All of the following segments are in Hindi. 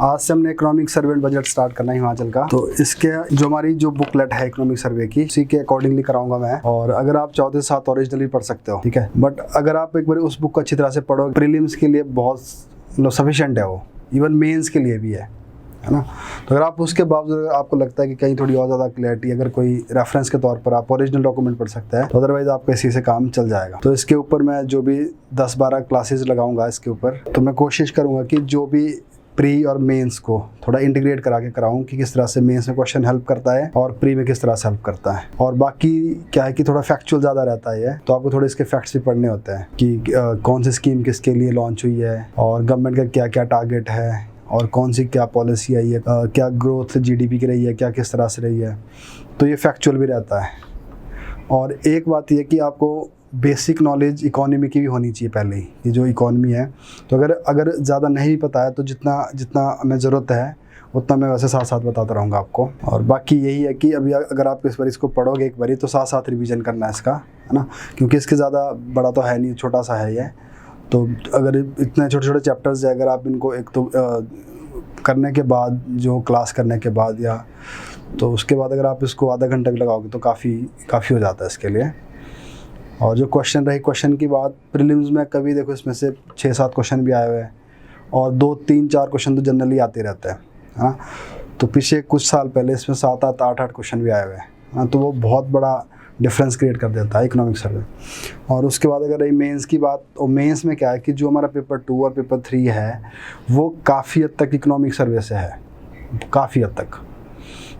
आज से हमने economic survey and budget start करना है हिमाचल का। तो इसके जो हमारी जो बुकलेट है इकोनॉमिक सर्वे की, उसी के अकॉर्डिंगली कराऊंगा मैं। और अगर आप चाहो तो 7 ओरिजिनली पढ़ सकते हो, ठीक है। बट अगर आप एक बार उस बुक को अच्छी तरह से पढ़ो, प्रीलिम्स के लिए बहुत सफिशिएंट है वो, इवन मेंस के लिए भी है ना। तो अगर आप उसके बावजूद आपको लगता है कि कहीं थोड़ी और ज़्यादा क्लैरिटी, अगर कोई रेफरेंस के तौर पर आप ओरिजिनल डॉक्यूमेंट पढ़ सकते हैं, तो अदरवाइज आपका इसी से काम चल जाएगा। तो इसके ऊपर मैं जो भी 10-12 क्लासेस लगाऊंगा इसके ऊपर, तो मैं कोशिश करूंगा कि जो भी प्री और मेंस को थोड़ा इंटीग्रेट करा के कराऊं कि किस तरह से मेंस में क्वेश्चन हेल्प करता है और प्री में किस तरह से हेल्प करता है। और बाकी क्या है कि थोड़ा फैक्चुअल ज़्यादा रहता है, तो आपको थोड़े इसके फैक्ट्स भी पढ़ने होते हैं कि कौन सी स्कीम किसके लिए लॉन्च हुई है और गवर्नमेंट का क्या क्या टारगेट है और कौन सी क्या पॉलिसी आई है, क्या ग्रोथ जीडीपी की रही है, क्या किस तरह से रही है। तो ये फैक्चुअल भी रहता है। और एक बात ये कि आपको बेसिक नॉलेज इकोनॉमी की भी होनी चाहिए पहले ही, ये जो इकोनॉमी है। तो अगर ज़्यादा नहीं पता है तो जितना हमें ज़रूरत है उतना मैं वैसे साथ साथ बताता रहूँगा आपको। और बाकी यही है कि अभी अगर आप इस बार इसको पढ़ोगे एक बारी, तो साथ साथ रिवीजन करना है इसका, है ना, क्योंकि इसके ज़्यादा बड़ा तो है नहीं, छोटा सा है ये। तो अगर इतने छोटे छोटे चैप्टर्स है, अगर आप इनको एक तो करने के बाद, जो क्लास करने के बाद या तो उसके बाद अगर आप इसको आधा घंटा भी लगाओगे तो काफ़ी हो जाता है इसके लिए। और जो क्वेश्चन की बात, प्रीलिम्स में कभी देखो इसमें से 6-7 क्वेश्चन भी आए हुए हैं और 2-3-4 क्वेश्चन तो जनरली आते रहते हैं, हाँ। तो पीछे कुछ साल पहले इसमें 7-8 8-8 क्वेश्चन भी आए हुए हैं, हाँ। तो वो बहुत बड़ा डिफरेंस क्रिएट कर देता है इकोनॉमिक सर्वे। और उसके बाद अगर मेंस की बात, तो मेंस में क्या है कि जो हमारा पेपर 2 और पेपर 3 है वो काफ़ी हद तक इकोनॉमिक सर्वे से है, काफ़ी हद तक।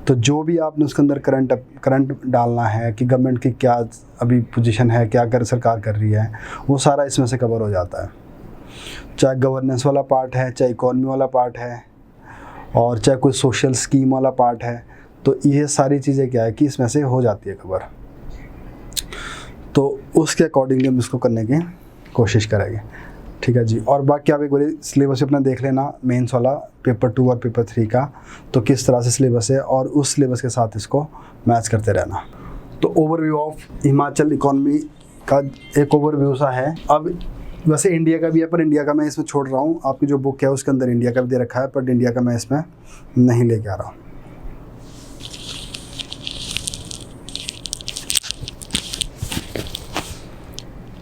तो जो भी आपने उसके अंदर करंट डालना है कि गवर्नमेंट की क्या अभी पोजीशन है, क्या सरकार कर रही है, वो सारा इसमें से कवर हो जाता है। चाहे गवर्नेंस वाला पार्ट है, चाहे इकोनॉमी वाला पार्ट है, और चाहे कोई सोशल स्कीम वाला पार्ट है, तो ये सारी चीज़ें क्या है कि इसमें से हो जाती है कवर। तो उसके अकॉर्डिंगली हम इसको करने की कोशिश करेंगे, ठीक है जी। और बाकी आप एक बार सिलेबस अपना देख लेना, मेंस वाला पेपर 2 और पेपर 3 का, तो किस तरह से सिलेबस है और उस सिलेबस के साथ इसको मैच करते रहना। तो ओवरव्यू ऑफ हिमाचल इकोनॉमी का एक ओवरव्यू सा है। अब वैसे इंडिया का भी है, पर इंडिया का मैं इसमें छोड़ रहा हूँ। आपकी जो बुक है उसके अंदर इंडिया का भी दे रखा है, पर इंडिया का मैं इसमें नहीं लेके आ रहा हूँ।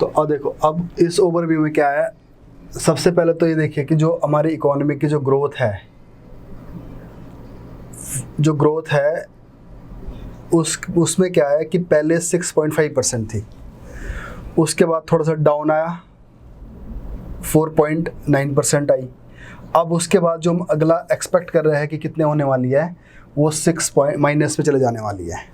तो अब देखो, अब इस ओवरव्यू में क्या है, सबसे पहले तो ये देखिए कि जो हमारी इकोनॉमी की जो ग्रोथ है उसमें क्या है कि पहले 6.5% थी, उसके बाद थोड़ा सा डाउन आया, 4.9% आई। अब उसके बाद जो हम अगला एक्सपेक्ट कर रहे हैं कि कितने होने वाली है, वो 6 माइनस में चले जाने वाली है।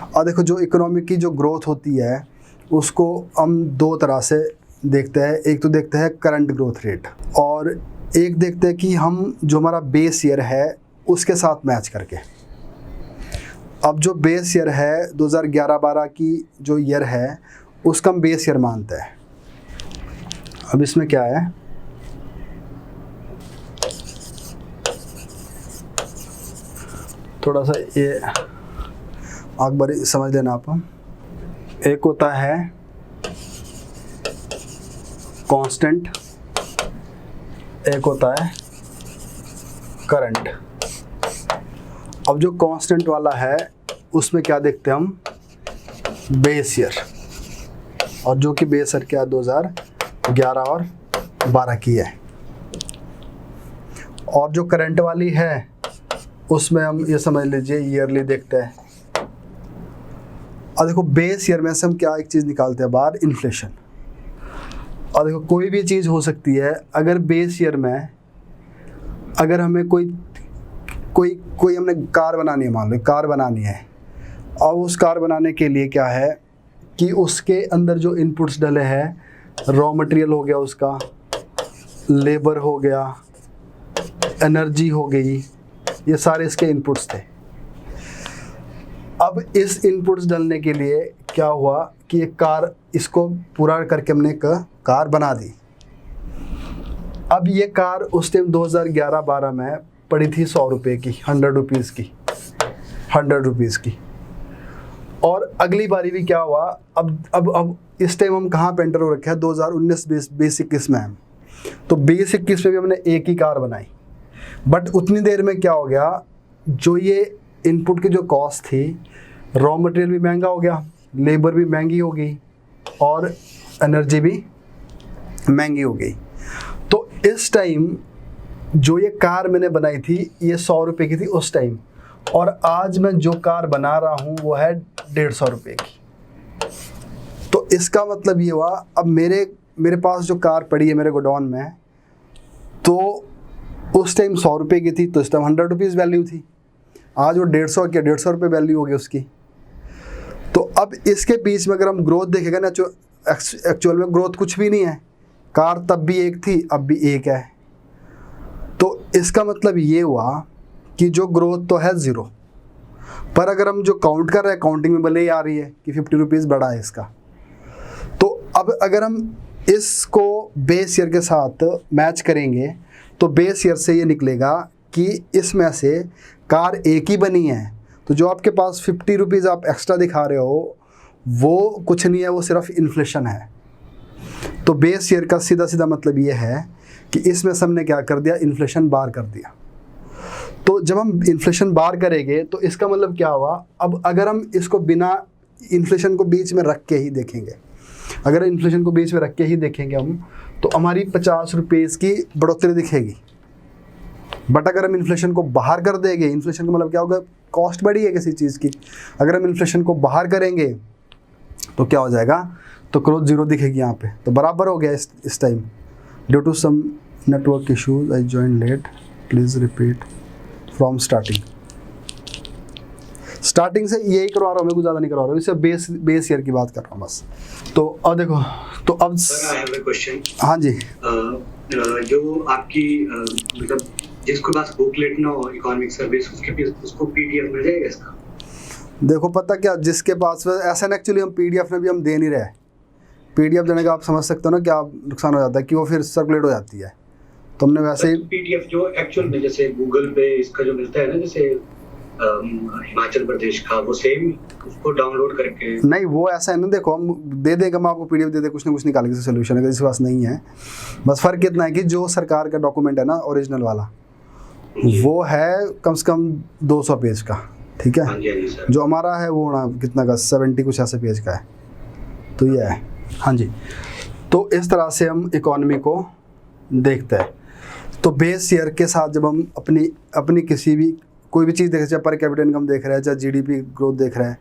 और देखो, जो इकोनॉमी की जो ग्रोथ होती है उसको हम 2 तरह से देखते हैं। एक तो देखते हैं करंट ग्रोथ रेट, और एक देखते हैं कि हम जो हमारा बेस ईयर है उसके साथ मैच करके। अब जो बेस ईयर है 2011-12 की जो ईयर है उसका हम बेस ईयर मानते हैं। अब इसमें क्या है, थोड़ा सा ये एक बार समझ लेना आप। एक होता है कांस्टेंट, एक होता है करंट। अब जो कांस्टेंट वाला है उसमें क्या देखते हैं हम, बेस ईयर, और जो कि बेस ईयर क्या 2011 और 12 की है। और जो करंट वाली है उसमें हम ये समझ लीजिए ईयरली देखते हैं। और देखो, बेस ईयर में से हम क्या एक चीज़ निकालते हैं बाहर, इन्फ्लेशन। और देखो, कोई भी चीज़ हो सकती है। अगर बेस ईयर में अगर हमें कोई हमने कार बनानी है, मान लो कार बनानी है, और उस कार बनाने के लिए क्या है कि उसके अंदर जो इनपुट्स डले हैं, रॉ मटेरियल हो गया, उसका लेबर हो गया, एनर्जी हो गई, ये सारे इसके इनपुट्स थे। अब इस इनपुट्स डालने के लिए क्या हुआ कि एक कार, इसको पूरा करके हमने एक कार बना दी। अब ये कार उस टाइम 2011-12 में पड़ी थी 100 रुपये की, 100 रुपीज़ की। और अगली बारी भी क्या हुआ, अब इस टाइम हम कहाँ पे एंटर हो रखे हैं, 2019-20 में हम। तो 2021 में भी हमने एक ही कार बनाई। बट उतनी देर में क्या हो गया, जो ये इनपुट की जो कॉस्ट थी, रॉ मटेरियल भी महंगा हो गया, लेबर भी महंगी हो गई और एनर्जी भी महंगी हो गई। तो इस टाइम जो ये कार मैंने बनाई थी ये 100 रुपये की थी उस टाइम, और आज मैं जो कार बना रहा हूँ वो है 150 रुपये की। तो इसका मतलब ये हुआ, अब मेरे पास जो कार पड़ी है मेरे गोडाउन में, तो उस टाइम 100 रुपये की थी, तो इस टाइम 100 रुपीज़ वैल्यू थी। आज वो 150 की 150 रुपये वैल्यू हो गई उसकी। तो अब इसके बीच में अगर हम ग्रोथ देखेगा ना, जो एक्चुअल में ग्रोथ कुछ भी नहीं है। कार तब भी एक थी, अब भी एक है। तो इसका मतलब ये हुआ कि जो ग्रोथ तो है ज़ीरो, पर अगर हम जो काउंट कर रहे हैं, काउंटिंग में भले ही आ रही है कि 50 रुपीज़ बढ़ा है इसका। तो अब अगर हम इसको बेस ईयर के साथ मैच करेंगे तो बेस ईयर से ये निकलेगा कि इसमें से कार एक ही बनी है। तो जो आपके पास 50 रुपीज़ आप एक्स्ट्रा दिखा रहे हो वो कुछ नहीं है, वो सिर्फ इन्फ्लेशन है। तो बेस ईयर का सीधा सीधा मतलब ये है कि इसमें से हमने क्या कर दिया, इन्फ्लेशन बार कर दिया। तो जब हम इन्फ्लेशन बार करेंगे तो इसका मतलब क्या हुआ, अब अगर हम इसको बिना इन्फ्लेशन को बीच में रख के ही देखेंगे, अगर इन्फ्लेशन को बीच में रख के ही देखेंगे हम, तो हमारी 50 रुपीज़ की बढ़ोतरी दिखेगी। बट अगर हम इन्फ्लेशन को बाहर कर देंगे, इन्फ्लेशन का मतलब क्या होगा, कॉस्ट बढ़ी है किसी चीज़ की, अगर हम इन्फ्लेशन को बाहर करेंगे तो क्या हो जाएगा, तो ग्रोथ ज़ीरो दिखेगी यहाँ पे। तो बराबर हो गया इस time. Due to some network issues I join late, please repeat from starting से यही करवा रहा हूँ मैं, कुछ ज़्यादा नहीं करवा रहा हूँ, इससे बेस ईयर की बात कर रहा हूँ बस। तो अब देखो, तो अब क्वेश्चन, हाँ जी, जो आपकी मतलब जिसके पास बुकलेट ना हो इकोनॉमिक सर्विस, उसको पीडीएफ मिल जाएगा इसका? देखो पता क्या, जिसके पास ऐसा ना, एक्चुअली हम पीडीएफ में भी हम दे नहीं रहे। पीडीएफ देने का आप समझ सकते हो ना क्या नुकसान हो जाता है, कि वो फिर सर्कुलेट हो जाती है। तो हमने वैसे ही पीडीएफ जो एक्चुअल में जैसे गूगल पे इसका जो मिलता है ना, जैसे हिमाचल प्रदेश का, वो सेम उसको डाउनलोड करके? नहीं, वो ऐसा है ना, देखो हम दे देंगे, हम आपको पीडीएफ दे दे, कुछ ना कुछ निकाल के सोल्यूशन है, जिसके पास नहीं है। बस फ़र्क इतना है कि जो सरकार का डॉक्यूमेंट है ना ओरिजिनल वाला, वो है कम से कम 200 पेज का, ठीक है। हाँ जी सर। जो हमारा है वो ना कितना का 70 कुछ ऐसे पेज का है। तो ये है, हाँ जी। तो इस तरह से हम इकोनॉमी को देखते हैं। तो बेस ईयर के साथ जब हम अपनी किसी भी कोई भी चीज़ देख रहे हैं, चाहे पर कैपिटा इनकम देख रहे हैं, चाहे जीडीपी ग्रोथ देख रहे हैं,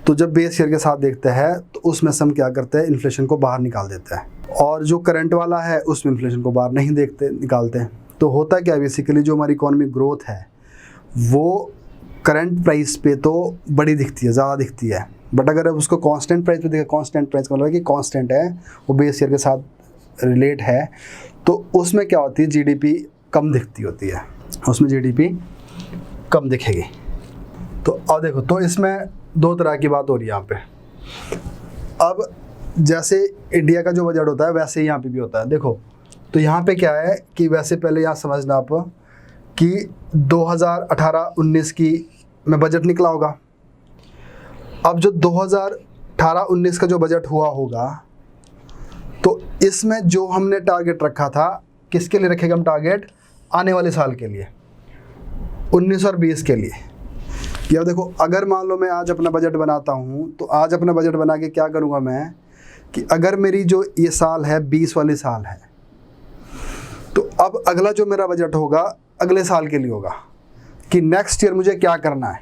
तो जब बेस ईयर के साथ देखते हैं तो उसमें से हम क्या करते हैं, इन्फ्लेशन को बाहर निकाल देते हैं। और जो करंट वाला है उसमें इन्फ्लेशन को बाहर नहीं निकालते हैं। तो होता क्या है, बेसिकली जो हमारी इकोनॉमिक ग्रोथ है वो करंट प्राइस पे तो बड़ी दिखती है, ज़्यादा दिखती है। बट अगर आप उसको कांस्टेंट प्राइस पे देखें, कांस्टेंट प्राइस का मतलब है कि कांस्टेंट है, वो बेस ईयर के साथ रिलेट है, तो उसमें क्या होती है, जीडीपी कम दिखती होती है, उसमें जीडीपी कम दिखेगी। तो अब देखो, तो इसमें दो तरह की बात हो रही है यहाँ पे। अब जैसे इंडिया का जो बजट होता है वैसे ही यहाँ पे भी होता है। देखो, तो यहाँ पे क्या है कि वैसे पहले यहाँ समझना आप कि 2018-19 की में बजट निकला होगा। अब जो 2018-19 का जो बजट हुआ होगा, तो इसमें जो हमने टारगेट रखा था, किसके लिए रखेगा हम टारगेट, आने वाले साल के लिए, 19 और 20 के लिए। कि अब देखो, अगर मान लो मैं आज अपना बजट बनाता हूँ, तो आज अपना बजट बना के क्या करूँगा मैं, कि अगर मेरी जो ये साल है 20 वाली साल है, तो अब अगला जो मेरा बजट होगा अगले साल के लिए होगा कि नेक्स्ट ईयर मुझे क्या करना है।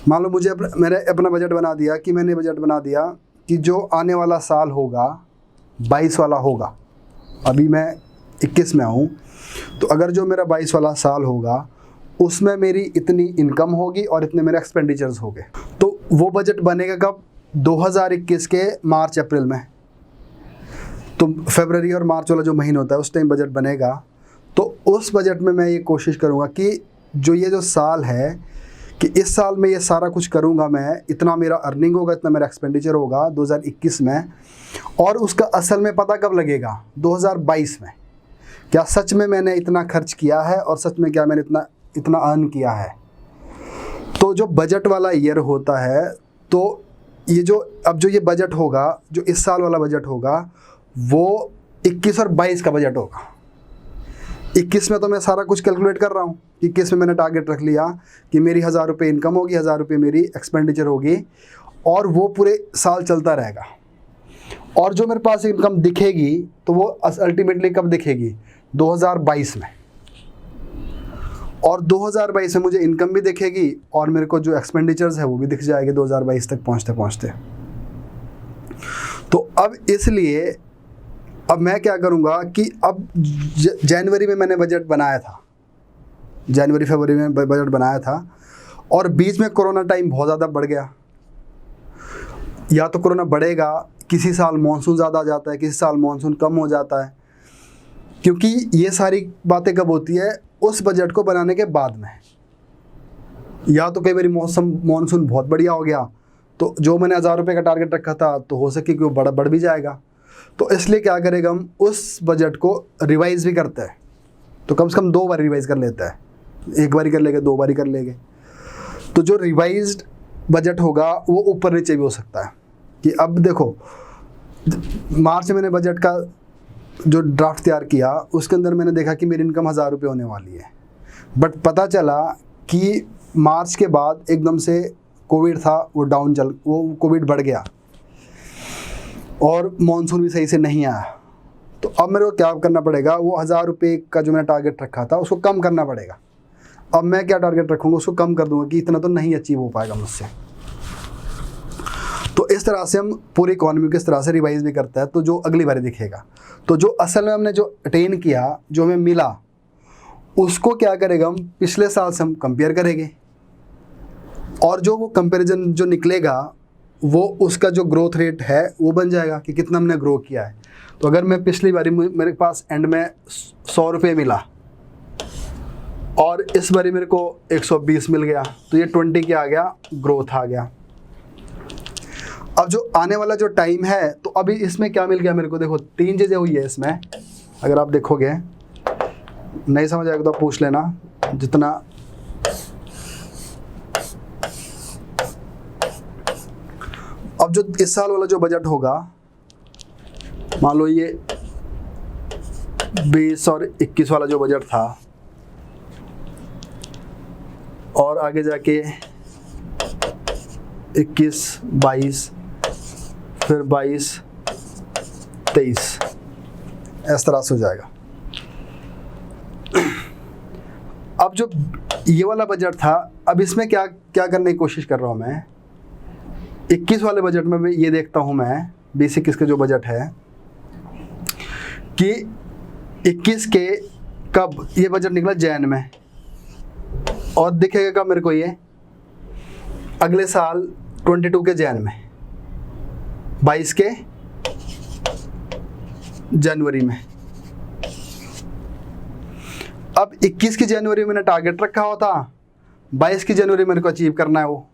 मान लो मैंने अपना बजट बना दिया, कि मैंने बजट बना दिया कि जो आने वाला साल होगा 22 वाला होगा, अभी मैं 21 में हूँ, तो अगर जो मेरा 22 वाला साल होगा उसमें मेरी इतनी इनकम होगी और इतने मेरे एक्सपेंडिचर्स होंगे। तो वो बजट बनेगा कब, 2021 के मार्च अप्रैल में। तो फरवरी और मार्च वाला जो महीना होता है उस टाइम बजट बनेगा। तो उस बजट में मैं ये कोशिश करूँगा कि ये जो साल है, कि इस साल में ये सारा कुछ करूँगा मैं, इतना मेरा अर्निंग होगा, इतना मेरा एक्सपेंडिचर होगा 2021 में। और उसका असल में पता कब लगेगा, 2022 में। क्या सच में मैंने इतना खर्च किया है और सच में क्या मैंने इतना अर्न किया है। तो जो बजट वाला ईयर होता है, तो ये बजट होगा, जो इस साल वाला बजट होगा, वो 21 और 22 का बजट होगा। 21 में तो मैं सारा कुछ कैलकुलेट कर रहा हूँ। 21 में मैंने टारगेट रख लिया कि मेरी 1000 रुपये इनकम होगी, 1000 रुपये मेरी एक्सपेंडिचर होगी, और वो पूरे साल चलता रहेगा। और जो मेरे पास इनकम दिखेगी तो वो अल्टीमेटली कब दिखेगी? 2022 में। और 2022 में मुझे इनकम भी दिखेगी और मेरे को जो एक्सपेंडिचर्स है वो भी दिख जाएगी 2022 तक पहुँचते पहुँचते। तो अब इसलिए अब मैं क्या करूँगा कि अब जनवरी में मैंने बजट बनाया था, जनवरी फरवरी में बजट बनाया था, और बीच में कोरोना टाइम बहुत ज़्यादा बढ़ गया। या तो कोरोना बढ़ेगा, किसी साल मानसून ज़्यादा आ जाता है, किसी साल मानसून कम हो जाता है, क्योंकि ये सारी बातें कब होती है? उस बजट को बनाने के बाद में। या तो कई बार मानसून बहुत बढ़िया हो गया तो जो मैंने 1000 रुपये का टारगेट रखा था तो हो सके कि वो बढ़ भी जाएगा। तो इसलिए क्या करेगा, हम उस बजट को रिवाइज़ भी करते हैं। तो कम से कम 2 बार रिवाइज़ कर लेता है, 1 बार ही कर लेंगे, 2 बार ही कर लेंगे। तो जो रिवाइज्ड बजट होगा वो ऊपर नीचे भी हो सकता है। कि अब देखो, मार्च में मैंने बजट का जो ड्राफ्ट तैयार किया उसके अंदर मैंने देखा कि मेरी इनकम 1000 रुपये होने वाली है, बट पता चला कि मार्च के बाद एकदम से कोविड था, वो कोविड बढ़ गया और मॉनसून भी सही से नहीं आया। तो अब मेरे को क्या करना पड़ेगा, वो 1000 रुपये का जो मैंने टारगेट रखा था उसको कम करना पड़ेगा। अब मैं क्या टारगेट रखूँगा, उसको कम कर दूंगा कि इतना तो नहीं अचीव हो पाएगा मुझसे। तो इस तरह से हम पूरी इकोनॉमी को इस तरह से रिवाइज भी करता है, तो जो अगली बार दिखेगा। तो जो असल में हमने जो अटेन किया, जो हमें मिला, उसको क्या करेगा, हम पिछले साल से हम कंपेयर करेंगे, और जो वो कंपैरिजन जो निकलेगा वो उसका जो ग्रोथ रेट है वो बन जाएगा कि कितना हमने ग्रो किया है। तो अगर मैं पिछली बारी मेरे पास एंड में 100 रुपये मिला और इस बारी मेरे को 120 मिल गया, तो ये 20 क्या आ गया, ग्रोथ आ गया। अब जो आने वाला जो टाइम है, तो अभी इसमें क्या मिल गया मेरे को, देखो 3 चीज़ें हुई है इसमें। अगर आप देखोगे, नहीं समझ आएगा तो आप पूछ लेना। जितना अब जो इस साल वाला जो बजट होगा, मान लो ये 20 और 21 वाला जो बजट था, और आगे जाके 21, 22, फिर 22, 23, इस तरह से हो जाएगा। अब जो ये वाला बजट था, अब इसमें क्या क्या करने की कोशिश कर रहा हूँ मैं। 21 वाले बजट में ये देखता हूँ मैं, 20-21 का जो बजट है, कि 21 के कब ये बजट निकला, जैन में, और दिखेगा कब मेरे को, ये अगले साल 22 के जैन में, 22 के जनवरी में। अब 21 की जनवरी में मैंने टारगेट रखा हुआ था, 22 की जनवरी मेरे को अचीव करना है वो।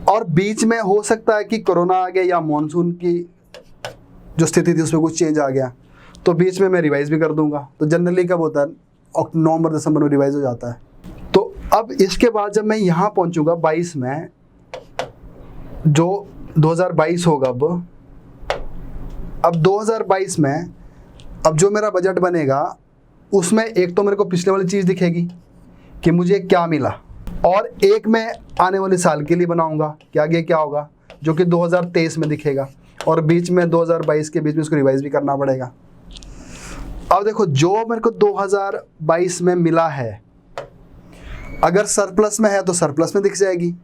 और बीच में हो सकता है कि कोरोना आ गया या मॉनसून की जो स्थिति थी उसमें कुछ चेंज आ गया, तो बीच में मैं रिवाइज भी कर दूंगा। तो जनरली कब होता है, नवंबर दिसंबर में रिवाइज हो जाता है। तो अब इसके बाद जब मैं यहाँ पहुँचूँगा 22 में, जो 2022 होगा, अब 2022 में अब जो मेरा बजट बनेगा उसमें एक तो मेरे को पिछले वाली चीज़ दिखेगी कि मुझे क्या मिला, और एक मैं आने वाले साल के लिए बनाऊंगा कि आगे क्या होगा, जो कि 2023 में दिखेगा, और बीच में 2022 के बीच में उसको रिवाइज भी करना पड़ेगा। अब देखो, जो मेरे को 2022 में मिला है, अगर सरप्लस में है तो सरप्लस में दिख जाएगी,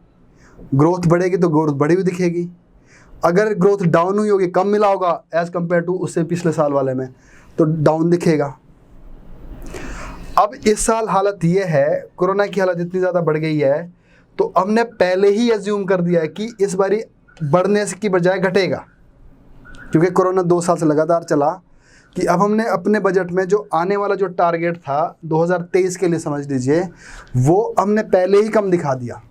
ग्रोथ बढ़ेगी तो ग्रोथ बढ़ी हुई दिखेगी। अगर ग्रोथ डाउन हुई होगी, कम मिला होगा एज कम्पेयर टू उससे पिछले साल वाले में, तो डाउन दिखेगा। अब इस साल हालत ये है, कोरोना की हालत इतनी ज़्यादा बढ़ गई है, तो हमने पहले ही एज्यूम कर दिया है कि इस बारी बढ़ने की बजाय घटेगा, क्योंकि कोरोना 2 साल से लगातार चला। कि अब हमने अपने बजट में जो आने वाला जो टारगेट था 2023 के लिए समझ लीजिए, वो हमने पहले ही कम दिखा दिया।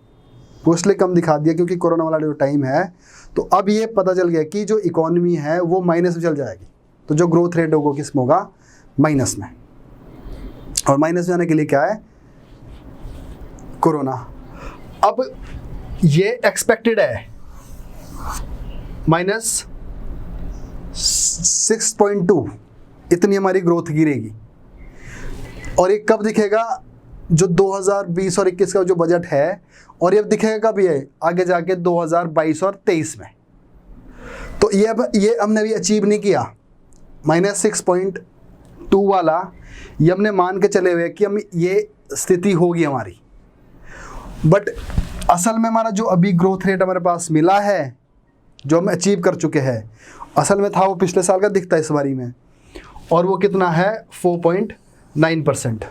वो इसलिए कम दिखा दिया क्योंकि कोरोना वाला जो टाइम है, तो अब ये पता चल गया कि जो इकोनॉमी है वो माइनस में चल जाएगी। तो जो ग्रोथ रेट होगा किस में होगा, माइनस में। और माइनस में आने के लिए क्या है, कोरोना। अब ये एक्सपेक्टेड है -6.2, इतनी हमारी ग्रोथ गिरेगी। और ये कब दिखेगा, जो 2020 और 21 का जो बजट है, और ये दिखेगा कब, ये आगे जाके 2022 और 23 में। तो ये हमने अभी अचीव नहीं किया। -6.2 वाला ये हमने मान के चले हुए कि हम ये स्थिति होगी हमारी, बट असल में हमारा जो अभी ग्रोथ रेट हमारे पास मिला है, जो हम अचीव कर चुके हैं, असल में था वो पिछले साल का दिखता है इस बारी में, और वो कितना है 4.9%,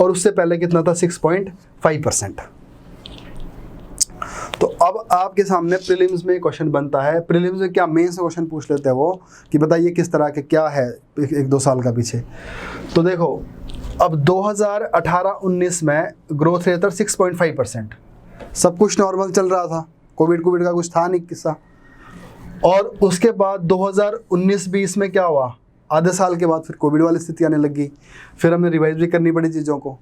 और उससे पहले कितना था 6.5%। तो अब आपके सामने प्रीलिम्स में क्वेश्चन बनता है। प्रीलिम्स में क्या मेंस में क्वेश्चन पूछ लेते हैं वो कि बताइए किस तरह के क्या है 1-2 साल का पीछे। तो देखो अब 2018-19 में ग्रोथ रेट था 6.5%, सब कुछ नॉर्मल चल रहा था, कोविड का कुछ था नहीं किस्सा। और उसके बाद 2019-20 में क्या हुआ, आधे साल के बाद फिर कोविड वाली स्थिति आने लगी, फिर हमें रिवाइज भी करनी पड़ी चीज़ों को,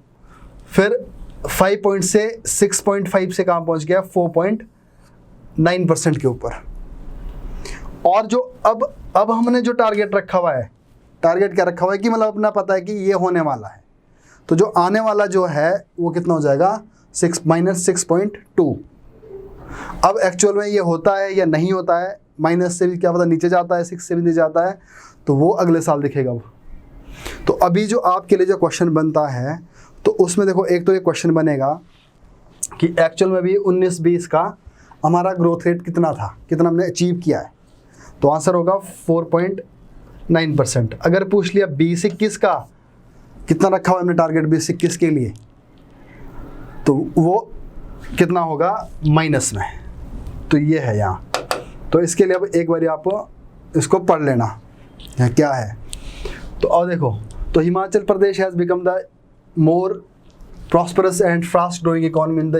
फिर 5 से 6.5 से कहाँ पहुँच गया 4.9% के ऊपर। और जो अब हमने जो टारगेट रखा हुआ है, टारगेट क्या रखा हुआ है कि मतलब अपना पता है कि ये होने वाला है, तो जो आने वाला जो है वो कितना हो जाएगा -6.2। अब एक्चुअल में ये होता है या नहीं होता है, माइनस से भी क्या पता नीचे जाता है, 6 से भी नीचे जाता है, तो वो अगले साल दिखेगा वो। तो अभी जो आपके लिए जो क्वेश्चन बनता है, तो उसमें देखो एक तो ये क्वेश्चन बनेगा कि एक्चुअल में भी 19-20 का हमारा ग्रोथ रेट कितना था, कितना हमने अचीव किया है, तो आंसर होगा 4.9%। अगर पूछ लिया 20-21 का कितना रखा हुआ हमने टारगेट 20-21 के लिए, तो वो कितना होगा माइनस में, तो ये है यहाँ। तो इसके लिए अब एक बार आप इसको पढ़ लेना क्या है। तो और देखो, तो Himachal Pradesh has become the more prosperous and fast growing economy in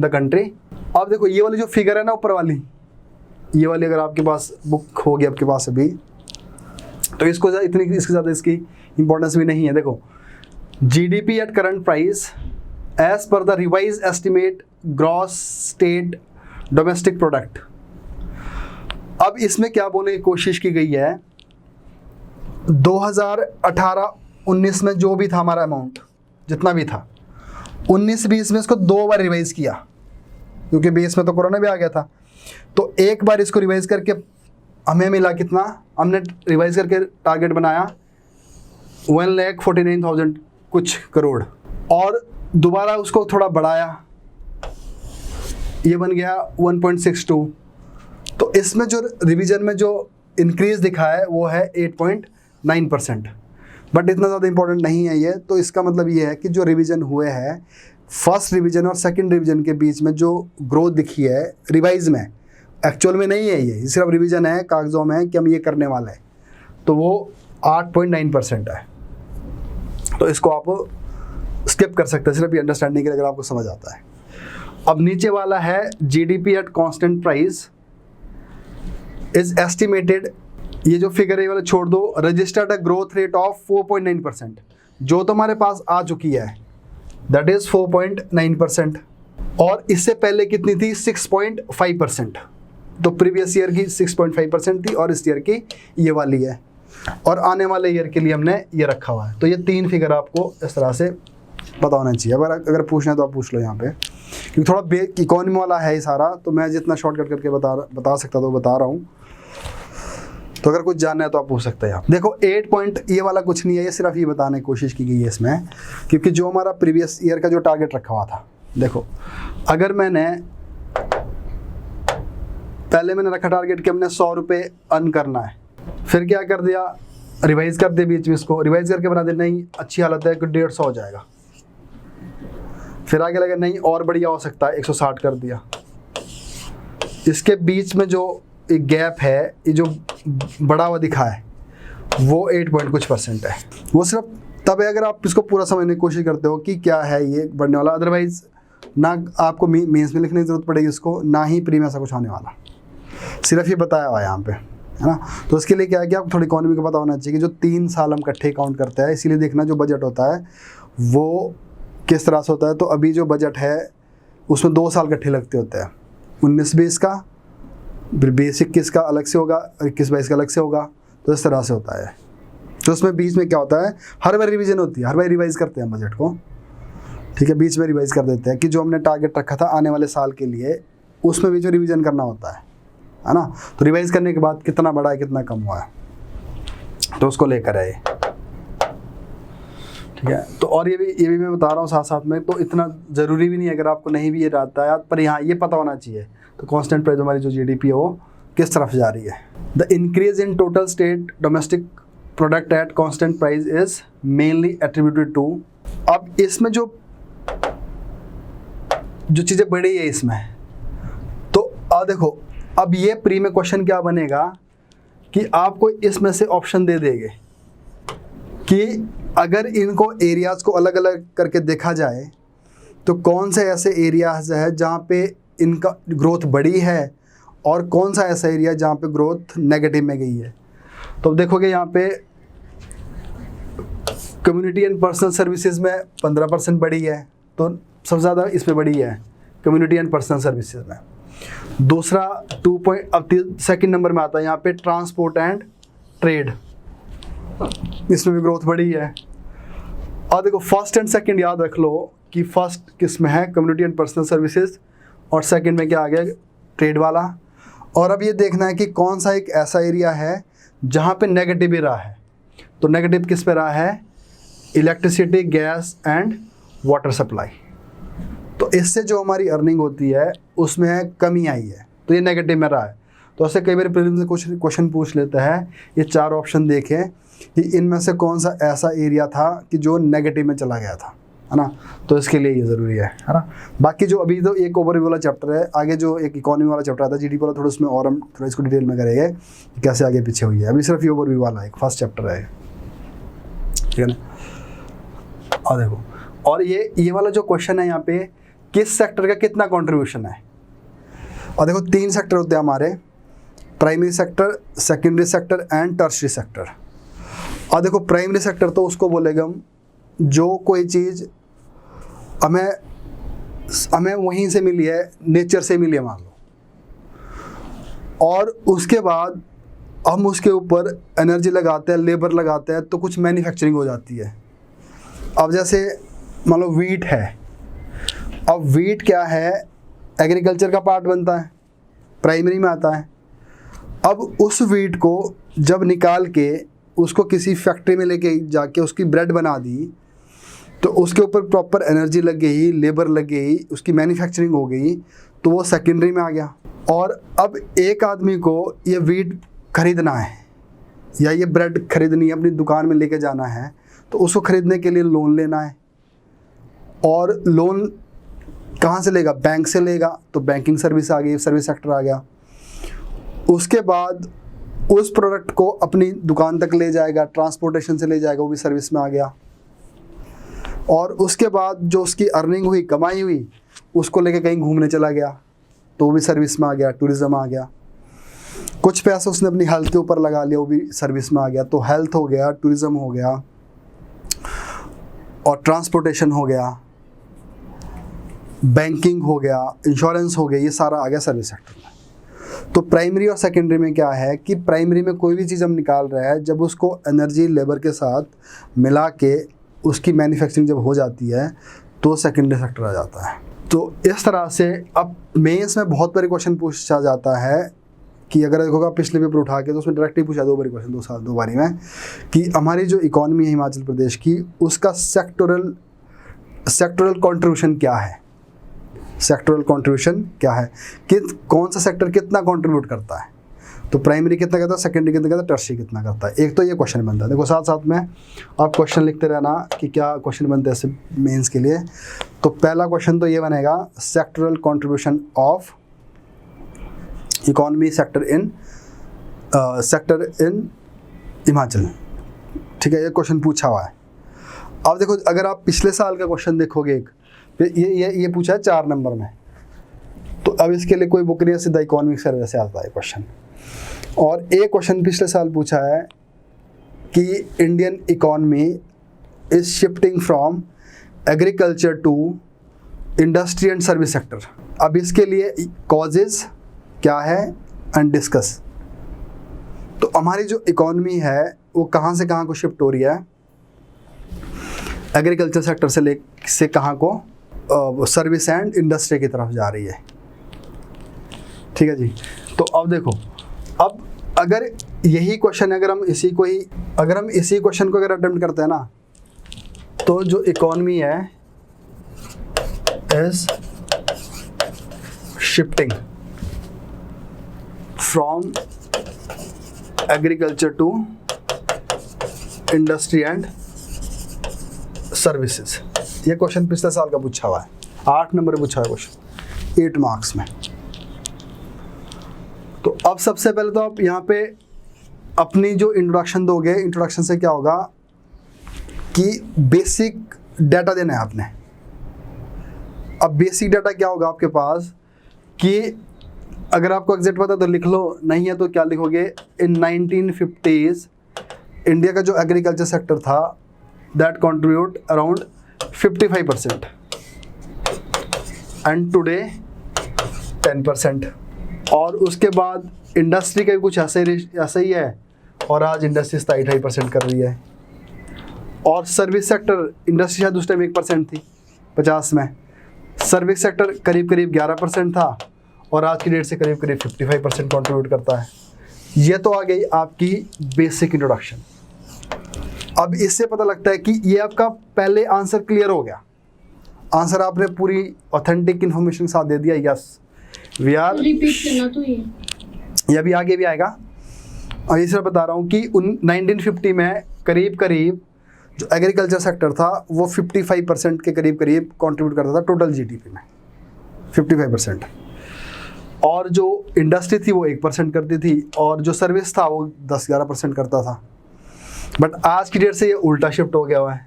the country. अब देखो ये वाली जो फिगर है ना ऊपर वाली, ये वाली अगर आपके पास बुक होगी आपके पास अभी, तो इसको इसके ज़्यादा इसकी इंपॉर्टेंस भी नहीं है। देखो GDP at current price as per the revised estimate gross state domestic product. अब इसमें क्या बोलने की कोशिश की गई है, 2018-19 में जो भी था हमारा अमाउंट जितना भी था, 19-20 में इसको 2 बार रिवाइज किया, क्योंकि 20 में तो कोरोना भी आ गया था। तो एक बार इसको रिवाइज करके हमें मिला कितना, हमने रिवाइज करके टारगेट बनाया 1,49,000 कुछ करोड़, और दोबारा उसको थोड़ा बढ़ाया, ये बन गया 1.62। तो इसमें जो रिवीजन में जो इंक्रीज दिखा है वो है 8.9%, बट इतना ज़्यादा इंपॉर्टेंट नहीं है ये। तो इसका मतलब ये है कि जो रिवीजन हुए हैं, फर्स्ट रिवीजन और सेकंड रिवीजन के बीच में जो ग्रोथ दिखी है रिवाइज में, एक्चुअल में नहीं है, ये सिर्फ रिवीजन है कागज़ों में कि हम ये करने वाले हैं, तो वो 8.9% है। तो इसको आप स्किप कर सकते हैं सिर्फ ये अंडरस्टैंडिंग के लिए, अगर आपको समझ आता है। अब नीचे वाला है GDP eight constant price is estimated, ये जो फिगर है वाला छोड़ दो, registered a growth rate of 4.9%, जो तुम्हारे पास आ चुकी है दैट इज 4.9%, और इससे पहले कितनी थी 6.5%। तो प्रीवियस ईयर की 6.5% थी और इस ईयर की ये वाली है, और आने वाले ईयर के लिए हमने ये रखा हुआ है। तो ये 3 फिगर आपको इस तरह से पता होना चाहिए। अगर पूछना है तो आप पूछ लो यहाँ पे, क्योंकि थोड़ा इकोनॉमी वाला है ये सारा, तो मैं जितना शॉर्टकट करके बता सकता तो बता रहा हूँ। तो अगर कुछ जानना है तो आप पूछ सकते हैं। आप देखो 8 पॉइंट ये वाला कुछ नहीं है, ये सिर्फ ये बताने की कोशिश की गई है इसमें, क्योंकि जो हमारा प्रीवियस ईयर का जो टारगेट रखा हुआ था, देखो अगर पहले मैंने रखा टारगेट कि हमने 100 रुपये अर्न करना है, फिर क्या कर दिया, रिवाइज कर दिया, बीच में इसको रिवाइज करके बना दिया, नहीं अच्छी हालत है कि 150 हो जाएगा, फिर आगे लगा नहीं और बढ़िया हो सकता है 160 कर दिया। इसके बीच में जो एक गैप है, ये जो बड़ा हुआ दिखा है वो 8 पॉइंट कुछ % है। वो सिर्फ तब है अगर आप इसको पूरा समझने की कोशिश करते हो कि क्या है ये बढ़ने वाला, अदरवाइज ना आपको मेंस में लिखने की जरूरत पड़ेगी इसको, ना ही प्री में ऐसा कुछ आने वाला, सिर्फ ये बताया हुआ है यहाँ पे, है ना। तो उसके लिए क्या है कि आपको थोड़ी इकोनॉमी का पता होना चाहिए कि जो 3 साल हम इकट्ठे काउंट करते हैं, इसीलिए देखना जो बजट होता है वो किस तरह से होता है। तो अभी जो बजट है उसमें 2 साल इकट्ठे लगते होते हैं, 19-20 का, फिर 20-21 का अलग से होगा, 21-22 का अलग से होगा, तो इस तरह से होता है। तो उसमें बीच में क्या होता है, हर बार रिवीजन होती है, हर बार रिवाइज करते हैं बजट को, ठीक है, बीच में रिवाइज कर देते हैं कि जो हमने टारगेट रखा था आने वाले साल के लिए उसमें बीच में रिवीजन करना होता है ना। तो रिवाइज करने के बाद कितना बढ़ा है कितना कम हुआ है, तो उसको लेकर है, ठीक है। तो और ये भी मैं बता रहा हूँ साथ साथ में, तो इतना ज़रूरी भी नहीं है अगर आपको नहीं भी ये आता है, पर यहाँ ये पता होना चाहिए। तो कांस्टेंट प्राइस हमारी जो जीडीपी है वो किस तरफ जा रही है। The increase in total state domestic product at constant price is mainly attributed to, अब इसमें जो चीज़ें बढ़ी है इसमें, तो देखो अब ये प्री में क्वेश्चन क्या बनेगा कि आपको इसमें से ऑप्शन दे देंगे कि अगर इनको एरियाज़ को अलग अलग करके देखा जाए तो कौन से ऐसे एरियाज है जहाँ पे इनका ग्रोथ बढ़ी है और कौन सा ऐसा एरिया जहाँ पे ग्रोथ नेगेटिव में गई है। तो अब देखोगे यहाँ पे कम्युनिटी एंड पर्सनल सर्विसेज में 15% बढ़ी है, तो सबसे ज़्यादा इस पे बढ़ी है कम्युनिटी एंड पर्सनल सर्विसेज में। दूसरा अब सेकंड नंबर में आता है यहाँ पे ट्रांसपोर्ट एंड ट्रेड, इसमें भी ग्रोथ बढ़ी है। और देखो फर्स्ट एंड सेकंड याद रख लो कि फर्स्ट किस में है, कम्युनिटी एंड पर्सनल सर्विसेज, और सेकंड में क्या आ गया, ट्रेड वाला। और अब ये देखना है कि कौन सा एक ऐसा एरिया है जहाँ पे नेगेटिव ही रहा है। तो नेगेटिव किस पे रहा है, electricity, gas and water supply. तो इससे जो हमारी अर्निंग होती है उसमें कमी आई है, तो ये नेगेटिव में रहा है। तो ऐसे कई बार प्रीलिम्स में कुछ क्वेश्चन पूछ लेता है, ये 4 ऑप्शन देखें कि इनमें से कौन सा ऐसा एरिया था कि जो नेगेटिव में चला गया था, है ना। तो इसके लिए ये ज़रूरी है ना। बाकी जो अभी तो एक ओवरव्यू वाला चैप्टर है, आगे जो एक इकोनॉमी वाला चैप्टर आता है जीडीपी वाला, थोड़ा उसमें और हम थोड़ा इसको डिटेल में करेंगे कि कैसे आगे पीछे हुई है। अभी सिर्फ ये ओवरव्यू वाला एक फर्स्ट चैप्टर है, ठीक है ना। और देखो, और ये वाला जो क्वेश्चन है यहाँ पे, किस सेक्टर का कितना कंट्रीब्यूशन है। और देखो 3 सेक्टर होते हैं हमारे, primary sector, secondary sector and tertiary sector. और देखो प्राइमरी सेक्टर तो उसको बोलेगा हम जो कोई चीज़ हमें वहीं से मिली है, नेचर से मिली है मान लो, और उसके बाद हम उसके ऊपर एनर्जी लगाते हैं, लेबर लगाते हैं, तो कुछ मैन्युफैक्चरिंग हो जाती है। अब जैसे मान लो वीट है, अब वीट क्या है, एग्रीकल्चर का पार्ट बनता है, प्राइमरी में आता है। अब उस वीट को जब निकाल के उसको किसी फैक्ट्री में लेके जाके उसकी ब्रेड बना दी, तो उसके ऊपर प्रॉपर एनर्जी लग गई, लेबर लग गई, उसकी मैन्युफैक्चरिंग हो गई, तो वो सेकेंडरी में आ गया। और अब एक आदमी को ये वीट खरीदना है या ये ब्रेड खरीदनी है, अपनी दुकान में लेके जाना है, तो उसको खरीदने के लिए लोन लेना है। और लोन कहाँ से लेगा, बैंक से लेगा, तो बैंकिंग सर्विस आ गई, सर्विस सेक्टर आ गया। उसके बाद उस प्रोडक्ट को अपनी दुकान तक ले जाएगा, ट्रांसपोर्टेशन से ले जाएगा, वो भी सर्विस में आ गया। और उसके बाद जो उसकी अर्निंग हुई, कमाई हुई, उसको लेके कहीं घूमने चला गया, तो वो भी सर्विस में आ गया, टूरिज्म आ गया। कुछ पैसा उसने अपनी हेल्थ के ऊपर लगा लिया, वो भी सर्विस में आ गया। तो हेल्थ हो गया, टूरिज्म हो गया, और ट्रांसपोर्टेशन हो गया, बैंकिंग हो गया, इंश्योरेंस हो गया, ये सारा आ गया सर्विस सेक्टर में। तो प्राइमरी और सेकेंडरी में क्या है कि प्राइमरी में कोई भी चीज़ हम निकाल रहे हैं, जब उसको एनर्जी लेबर के साथ मिला के उसकी मैन्युफैक्चरिंग जब हो जाती है, तो सेकेंडरी सेक्टर आ जाता है। तो इस तरह से अब मेंस में बहुत बड़े क्वेश्चन पूछा जाता है कि अगर देखोगा पिछले पेपर उठा के, तो उसमें डायरेक्टली पूछा 2 बारी क्वेश्चन, 2 बारी में, कि हमारी जो इकॉनमी है हिमाचल प्रदेश की, उसका सेक्टोरल कंट्रीब्यूशन क्या है, सेक्टोरल कंट्रीब्यूशन क्या है, कि कौन सा सेक्टर कितना कंट्रीब्यूट करता है। तो प्राइमरी कितना करता है, सेकेंडरी कितना करता है, टर्शरी कितना करता है। एक तो ये क्वेश्चन बनता है। देखो साथ साथ में आप क्वेश्चन लिखते रहना कि क्या क्वेश्चन बनते हैं ऐसे मेंस के लिए। तो पहला क्वेश्चन तो ये बनेगा, sectoral contribution of economy sector in Himachal, ठीक है, ये क्वेश्चन पूछा हुआ है। अब देखो अगर आप पिछले साल का क्वेश्चन देखोगे, ये पूछा है 4 नंबर में, तो अब इसके लिए कोई बुक नहीं है, सीधा इकोनॉमिक सर्वे से आता है क्वेश्चन। और एक क्वेश्चन पिछले साल पूछा है कि Indian economy is shifting from agriculture to industry and service sector. अब इसके लिए कॉजेज क्या है एंड डिस्कस, तो हमारी जो इकोनॉमी है वो कहाँ से कहाँ को शिफ्ट हो रही है, एग्रीकल्चर सेक्टर से कहाँ को सर्विस एंड इंडस्ट्री की तरफ जा रही है। ठीक है जी। तो अब देखो, अब अगर यही क्वेश्चन अगर हम इसी क्वेश्चन को अगर अटेम्प्ट करते हैं ना, तो जो इकोनॉमी है is shifting from agriculture to industry and services. ये क्वेश्चन पिछले साल का पूछा हुआ है, 8 नंबर पूछा है क्वेश्चन 8 मार्क्स में। तो अब सबसे पहले तो आप यहाँ पे अपनी जो इंट्रोडक्शन दोगे, इंट्रोडक्शन से क्या होगा कि बेसिक डाटा देना है आपने। अब बेसिक डाटा क्या होगा आपके पास कि अगर आपको एग्जैक्ट पता तो लिख लो, नहीं है तो क्या लिखोगे, इन 1950s इंडिया का जो एग्रीकल्चर सेक्टर था that contribute around 55% and today 10%। और उसके बाद इंडस्ट्री का भी कुछ ऐसा ही है, और आज इंडस्ट्री 27% कर रही है। और सर्विस सेक्टर, इंडस्ट्री शायद उस टाइम 1% थी 50 में, सर्विस सेक्टर करीब 11% था, और आज की डेट से करीब 55% कंट्रीब्यूट करता है। ये तो आ गई आपकी बेसिक इंट्रोडक्शन। अब इससे पता लगता है कि ये आपका पहले आंसर क्लियर हो गया, आंसर आपने पूरी ऑथेंटिक इन्फॉर्मेशन के साथ दे दिया। यस वी आर, रिपीट करना तो ये अभी आगे भी आएगा। और इसलिए बता रहा हूँ कि 1950 में करीब जो एग्रीकल्चर सेक्टर था वो 55% के करीब कंट्रीब्यूट करता था टोटल जीडीपी में, 55%। और जो इंडस्ट्री थी वो 1% करती थी, और जो सर्विस था वो 10-11% करता था। बट आज की डेट से ये उल्टा शिफ्ट हो गया हुआ है,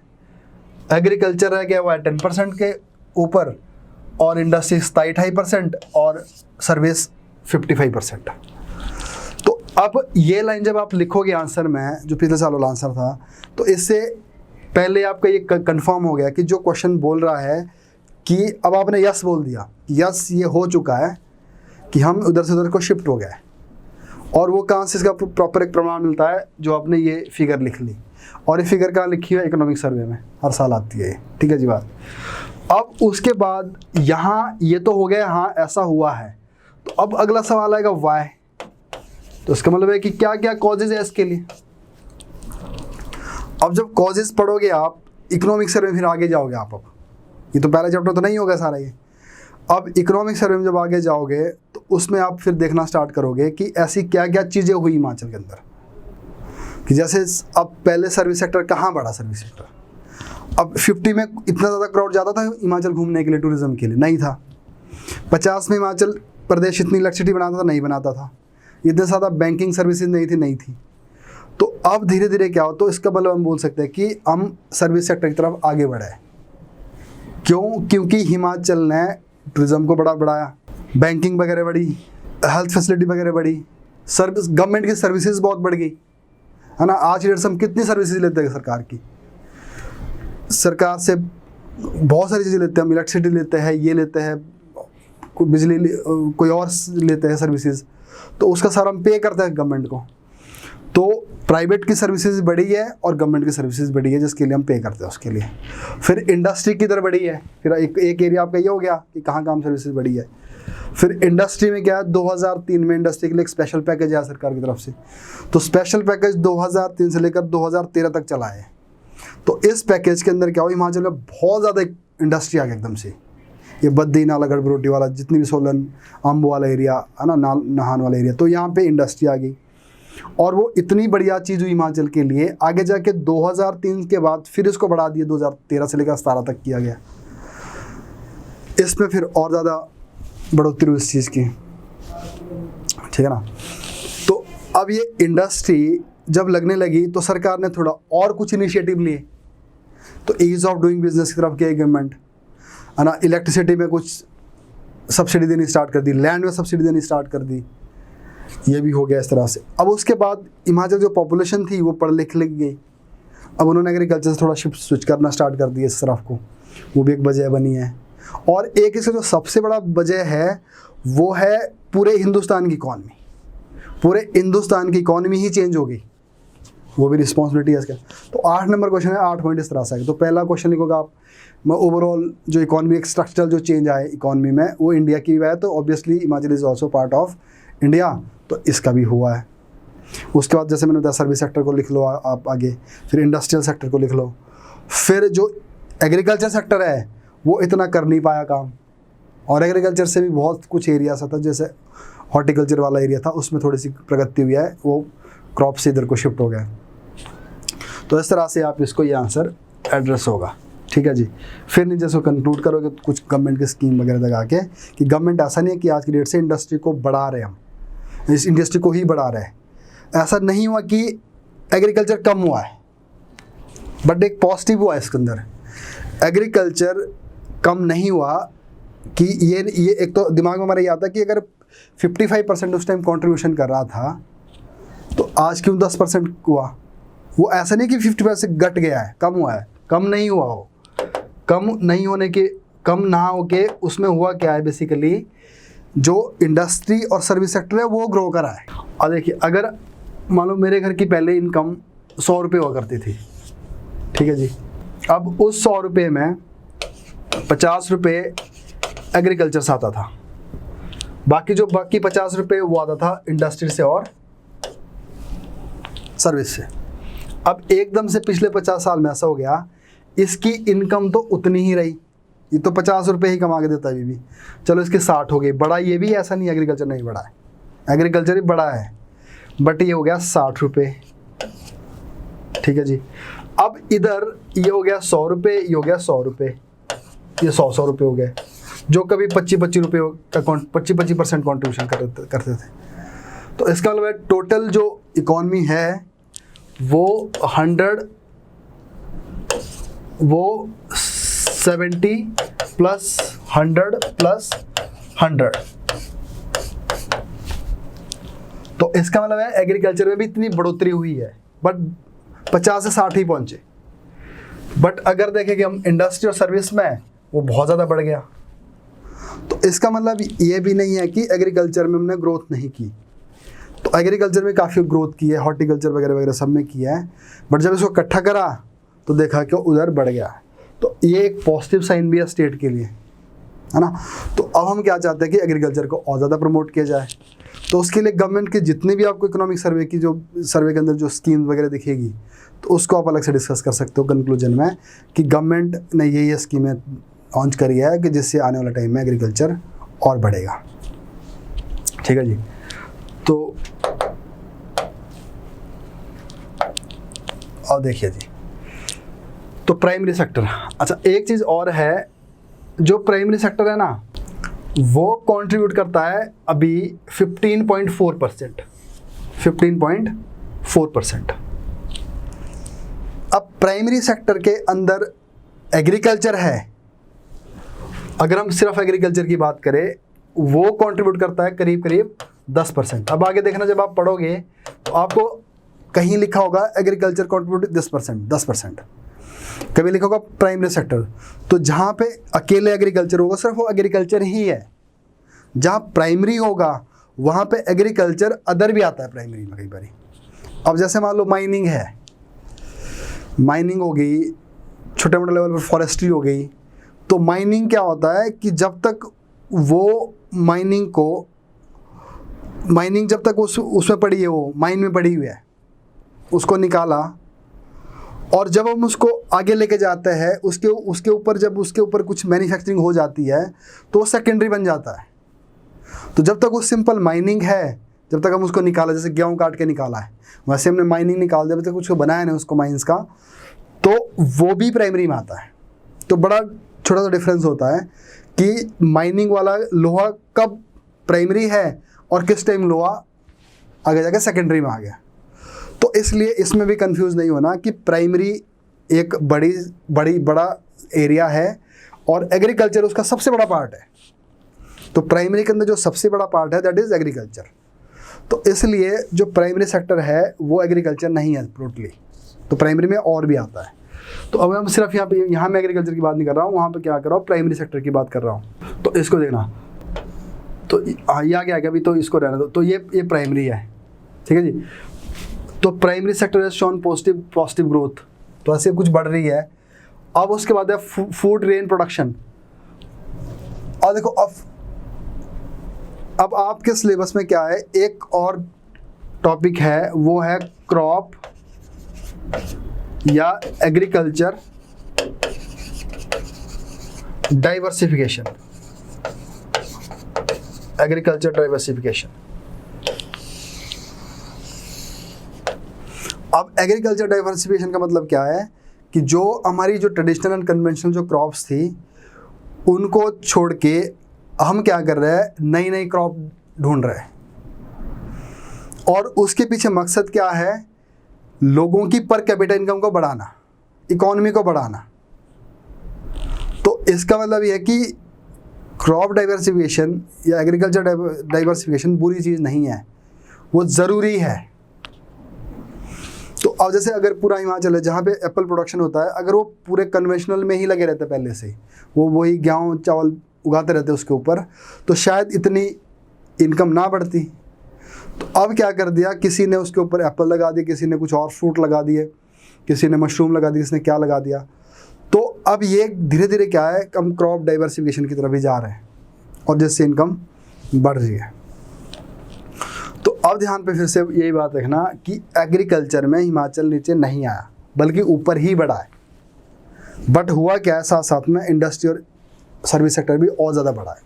एग्रीकल्चर रह गया हुआ है 10% के ऊपर, और इंडस्ट्री 27-28% और सर्विस 55%। तो अब ये लाइन जब आप लिखोगे आंसर में, जो पिछले साल वाला आंसर था, तो इससे पहले आपका ये कंफर्म हो गया कि जो क्वेश्चन बोल रहा है कि अब आपने यस बोल दिया, यस ये हो चुका है कि हम उधर से उधर को शिफ्ट हो गया है। और वो कहाँ से इसका प्रॉपर एक प्रमाण मिलता है, जो आपने ये फिगर लिख ली, और ये फिगर कहाँ लिखी है, इकोनॉमिक सर्वे में हर साल आती है ये। ठीक है जी बात। अब उसके बाद यहाँ ये तो हो गया, हाँ ऐसा हुआ है। तो अब अगला सवाल आएगा वाई। तो इसका मतलब है कि क्या क्या कॉजेज है इसके लिए। अब जब कॉजेज पढ़ोगे आप इकोनॉमिक सर्वे, फिर आगे जाओगे आप। अब ये तो पहला चैप्टर तो नहीं होगा सारा ये। अब इकोनॉमिक सर्वे में जब आगे जाओगे तो उसमें आप फिर देखना स्टार्ट करोगे कि ऐसी क्या क्या चीज़ें हुई हिमाचल के अंदर, कि जैसे अब पहले सर्विस सेक्टर कहाँ बढ़ा, सर्विस सेक्टर अब 50 में इतना ज़्यादा क्राउड जाता था हिमाचल घूमने के लिए, टूरिज्म के लिए नहीं था। 50 में हिमाचल प्रदेश इतनी इलेक्ट्रिसिटी बनाता था, नहीं बनाता था। इतने ज़्यादा बैंकिंग सर्विसेज नहीं थी। तो अब धीरे धीरे क्या हो, तो इसका मतलब हम बोल सकते हैं कि हम सर्विस सेक्टर की तरफ आगे बढ़े। क्यों? क्योंकि हिमाचल ने टूरिज्म को बढ़ाया, बैंकिंग वगैरह बढ़ी, हेल्थ फैसिलिटी वगैरह बढ़ी, सर्विस गवर्नमेंट की सर्विसेज बहुत बढ़ गई, है ना। आज की डेट से हम कितनी सर्विसेज लेते हैं सरकार की, सरकार से बहुत सारी चीज़ें लेते हैं हम, इलेक्ट्रिसिटी लेते हैं, ये लेते हैं, बिजली कोई और लेते हैं सर्विसेज, तो उसका सारा हम पे करते हैं गवर्नमेंट को। तो प्राइवेट की सर्विसेज बढ़ी है और गवर्नमेंट की सर्विसेज बढ़ी है, जिसके लिए हम पे करते हैं उसके लिए। फिर इंडस्ट्री किधर बढ़ी है, फिर एक एरिया आपका ये हो गया कि कहाँ काम सर्विसेज बढ़ी है। फिर इंडस्ट्री में क्या है, 2003 में इंडस्ट्री के लिए एक स्पेशल पैकेज आया सरकार की तरफ से। तो स्पेशल पैकेज 2003 से लेकर 2013 तक चला है। तो इस पैकेज के अंदर क्या हो, हिमाचल में बहुत ज़्यादा इंडस्ट्री आ गई एकदम से। ये बद्दी, नाला, गढ़बरोटी वाला, जितनी भी सोलन, अम्ब वाला एरिया है ना, नाहन वाला एरिया, तो यहाँ पे इंडस्ट्री आ गई। और वो इतनी बढ़िया चीज़ हुई हिमाचल के लिए, आगे जाके 2003 के बाद फिर इसको बढ़ा दिया, 2013 से लेकर 17 तक किया गया। इसमें फिर और ज़्यादा बढ़ोतरी हुई इस चीज़ की, ठीक है ना। तो अब ये इंडस्ट्री जब लगने लगी तो सरकार ने थोड़ा और कुछ इनिशिएटिव लिए। तो ईज ऑफ डूइंग बिजनेस की तरफ गई गवर्नमेंट, है ना। इलेक्ट्रिसिटी में कुछ सब्सिडी देनी स्टार्ट कर दी, लैंड में सब्सिडी देनी स्टार्ट कर दी, ये भी हो गया इस तरह से। अब उसके बाद हिमाचल जो पॉपुलेशन थी वो पढ़ लिख गई। अब उन्होंने एग्रीकल्चर से थोड़ा शिफ्ट स्विच करना स्टार्ट कर दिया इस तरफ को, वो भी एक वजह बनी है। और एक इसका जो सबसे बड़ा वजह है वो है पूरे हिंदुस्तान की इकॉनमी। पूरे हिंदुस्तान की इकोनॉमी ही चेंज होगी, वो भी रिस्पॉन्सिबिलिटी है इसका। तो 8 नंबर क्वेश्चन है, 8 पॉइंट इस तरह से है। तो पहला क्वेश्चन लिखोगे आप, मैं ओवरऑल जो इकोनॉमी एक स्ट्रक्चरल जो चेंज आए इकोनॉमी में वो इंडिया की है, तो obviously Himachal is also part of India, तो इसका भी हुआ है। उसके बाद जैसे मैंने बताया सर्विस सेक्टर को लिख लो आप आगे, फिर इंडस्ट्रियल सेक्टर को लिख लो, फिर जो एग्रीकल्चर सेक्टर है वो इतना कर नहीं पाया काम, और एग्रीकल्चर से भी बहुत कुछ एरिया सा था, जैसे हॉर्टिकल्चर वाला एरिया था उसमें थोड़ी सी प्रगति हुई है, वो क्रॉप से इधर को शिफ्ट हो गया। तो इस तरह से आप इसको ये आंसर एड्रेस होगा, ठीक है जी। फिर नीचे से कंक्लूड करोगे कुछ गवर्नमेंट की स्कीम वगैरह लगा के कि गवर्नमेंट ऐसा नहीं है कि आज की डेट से इंडस्ट्री को बढ़ा रहे हम, इस इंडस्ट्री को ही बढ़ा रहे हैं। ऐसा नहीं हुआ कि एग्रीकल्चर कम हुआ है, बट एक पॉजिटिव हुआ है इसके अंदर। एग्रीकल्चर कम नहीं हुआ कि ये एक तो दिमाग में हमारा ये आता है कि अगर 55% उस टाइम कंट्रीब्यूशन कर रहा था तो आज क्यों 10% हुआ। वो ऐसा नहीं कि 50% घट गया है, कम हुआ है, कम नहीं हुआ। हो कम नहीं होने के, कम ना हो के उसमें हुआ क्या है, बेसिकली जो इंडस्ट्री और सर्विस सेक्टर है वो ग्रो करा है। और देखिए अगर मान लो मेरे घर की पहले इनकम 100 रुपये हुआ करती थी, ठीक है जी, अब उस 100 रुपये में 50 रुपये एग्रीकल्चर से आता था, बाकी 50 रुपये वो आता था इंडस्ट्री से और सर्विस से। अब एकदम से पिछले 50 साल में ऐसा हो गया, इसकी इनकम तो उतनी ही रही, ये तो 50 रुपये ही कमा के देता है भी, चलो इसके 60 हो गई। बड़ा ये भी ऐसा नहीं एग्रीकल्चर नहीं बढ़ा है, एग्रीकल्चर ही बड़ा है, बट ये हो गया 60 रुपये, ठीक है जी। अब इधर ये हो गया 100 रुपये, ये हो गया 100 रुपये, ये 100 रुपये हो गए, जो कभी 25 रुपये का 25% कॉन्ट्रीब्यूशन करते थे। तो इसका मतलब है टोटल जो इकॉनमी है वो 70 प्लस 100 प्लस 100। तो इसका मतलब है एग्रीकल्चर में भी इतनी बढ़ोतरी हुई है, बट 50 से 60 ही पहुंचे। बट अगर देखें कि हम इंडस्ट्री और सर्विस में, वो बहुत ज़्यादा बढ़ गया। तो इसका मतलब ये भी नहीं है कि एग्रीकल्चर में हमने ग्रोथ नहीं की, तो एग्रीकल्चर में काफ़ी ग्रोथ की है, हॉर्टिकल्चर वगैरह वगैरह सब में किया है, बट जब इसको इकट्ठा करा तो देखा कि उधर बढ़ गया। तो ये एक पॉजिटिव साइन भी है स्टेट के लिए, है ना। तो अब हम क्या चाहते हैं कि एग्रीकल्चर को और ज़्यादा प्रमोट किया जाए। तो उसके लिए गवर्नमेंट के जितने भी आपको इकोनॉमिक सर्वे की जो सर्वे के अंदर जो स्कीम वगैरह दिखेगी, तो उसको आप अलग से डिस्कस कर सकते हो कंक्लूजन में कि गवर्नमेंट ने ये स्कीमें लॉन्च करी है कि जिससे आने वाला टाइम में एग्रीकल्चर और बढ़ेगा, ठीक है जी। तो और देखिए जी, तो प्राइमरी सेक्टर, अच्छा एक चीज़ और है, जो प्राइमरी सेक्टर है ना वो कंट्रीब्यूट करता है अभी 15.4%। अब प्राइमरी सेक्टर के अंदर एग्रीकल्चर है, अगर हम सिर्फ एग्रीकल्चर की बात करें वो कंट्रीब्यूट करता है करीब 10%। अब आगे देखना जब आप पढ़ोगे तो आपको कहीं लिखा होगा एग्रीकल्चर कंट्रीब्यूट 10%, कभी लिखा होगा प्राइमरी सेक्टर। तो जहाँ पे अकेले एग्रीकल्चर होगा सिर्फ वो एग्रीकल्चर ही है, जहाँ प्राइमरी होगा वहाँ पे एग्रीकल्चर अदर भी आता है प्राइमरी में कई बार। अब जैसे मान लो माइनिंग है, माइनिंग हो गई, छोटे मोटे लेवल पर फॉरेस्ट्री हो गई। तो माइनिंग क्या होता है कि जब तक वो माइनिंग जब तक उसमें पड़ी है, वो माइन में पड़ी हुई है, उसको निकाला और जब हम उसको आगे लेके जाते हैं उसके ऊपर जब उसके ऊपर कुछ मैन्युफैक्चरिंग हो जाती है तो वो सेकेंडरी बन जाता है। तो जब तक वो सिंपल माइनिंग है, जब तक हम उसको निकाला, जैसे गेहूँ काट के निकाला है वैसे हमने माइनिंग निकाल दिया, जब तक उसको बनाया नहीं उसको माइंस का, तो वो भी प्राइमरी में आता है। तो बड़ा छोटा सा डिफरेंस होता है कि माइनिंग वाला लोहा कब प्राइमरी है और किस टाइम लोहा आगे जाके सेकेंडरी में आ गया। तो इसलिए इसमें भी कंफ्यूज नहीं होना कि प्राइमरी एक बड़ा एरिया है और एग्रीकल्चर उसका सबसे बड़ा पार्ट है। तो प्राइमरी के अंदर जो सबसे बड़ा पार्ट है दैट इज़ एग्रीकल्चर। तो इसलिए जो प्राइमरी सेक्टर है वो एग्रीकल्चर नहीं है टोटली, तो प्राइमरी में और भी आता है। तो अब हम सिर्फ यहाँ मैं एग्रीकल्चर की बात नहीं कर रहा हूँ, वहाँ पे क्या कर रहा हूँ प्राइमरी सेक्टर की बात कर रहा हूँ। तो इसको देखना, तो ये आ गया अभी, तो इसको रहने दो। तो ये प्राइमरी है, ठीक है जी। तो primary sector has shown positive growth, तो ऐसे कुछ बढ़ रही है। अब उसके बाद है फूड ग्रेन प्रोडक्शन। और देखो अब आपके सिलेबस में क्या है, एक और टॉपिक है, वो है क्रॉप या एग्रीकल्चर डाइवर्सिफिकेशन। Agriculture diversification. अब एग्रीकल्चर डाइवर्सिफिकेशन का मतलब क्या है कि जो हमारी जो ट्रेडिशनल एंड कन्वेंशनल जो क्रॉप्स थी उनको छोड़ के हम क्या कर रहे हैं, नई नई क्रॉप ढूंढ रहे हैं। और उसके पीछे मकसद क्या है, लोगों की पर कैपिटा इनकम को बढ़ाना, इकोनॉमी को बढ़ाना। तो इसका मतलब यह है कि क्रॉप डाइवर्सिफिकेशन या एग्रीकल्चर डाइवर्सिफिकेशन बुरी चीज़ नहीं है, वो ज़रूरी है। तो अब जैसे अगर पूरा हिमाचल है जहाँ पे एप्पल प्रोडक्शन होता है, अगर वो पूरे कन्वेंशनल में ही लगे रहते पहले से, वो वही गेहूँ चावल उगाते रहते उसके ऊपर, तो शायद इतनी इनकम ना बढ़ती। तो अब क्या कर दिया, किसी ने उसके ऊपर एप्पल लगा दिया, किसी ने कुछ और फ्रूट लगा दिए, किसी ने मशरूम लगा दिया, किसी ने क्या लगा दिया। तो अब ये धीरे धीरे क्या है, हम क्रॉप डाइवर्सिफिकेशन की तरफ भी जा रहे हैं और जिससे इनकम बढ़ रही है। तो अब ध्यान पे फिर से यही बात रखना कि एग्रीकल्चर में हिमाचल नीचे नहीं आया बल्कि ऊपर ही बढ़ा है। बट हुआ क्या है, साथ साथ में इंडस्ट्री और सर्विस सेक्टर भी और ज़्यादा बढ़ा है।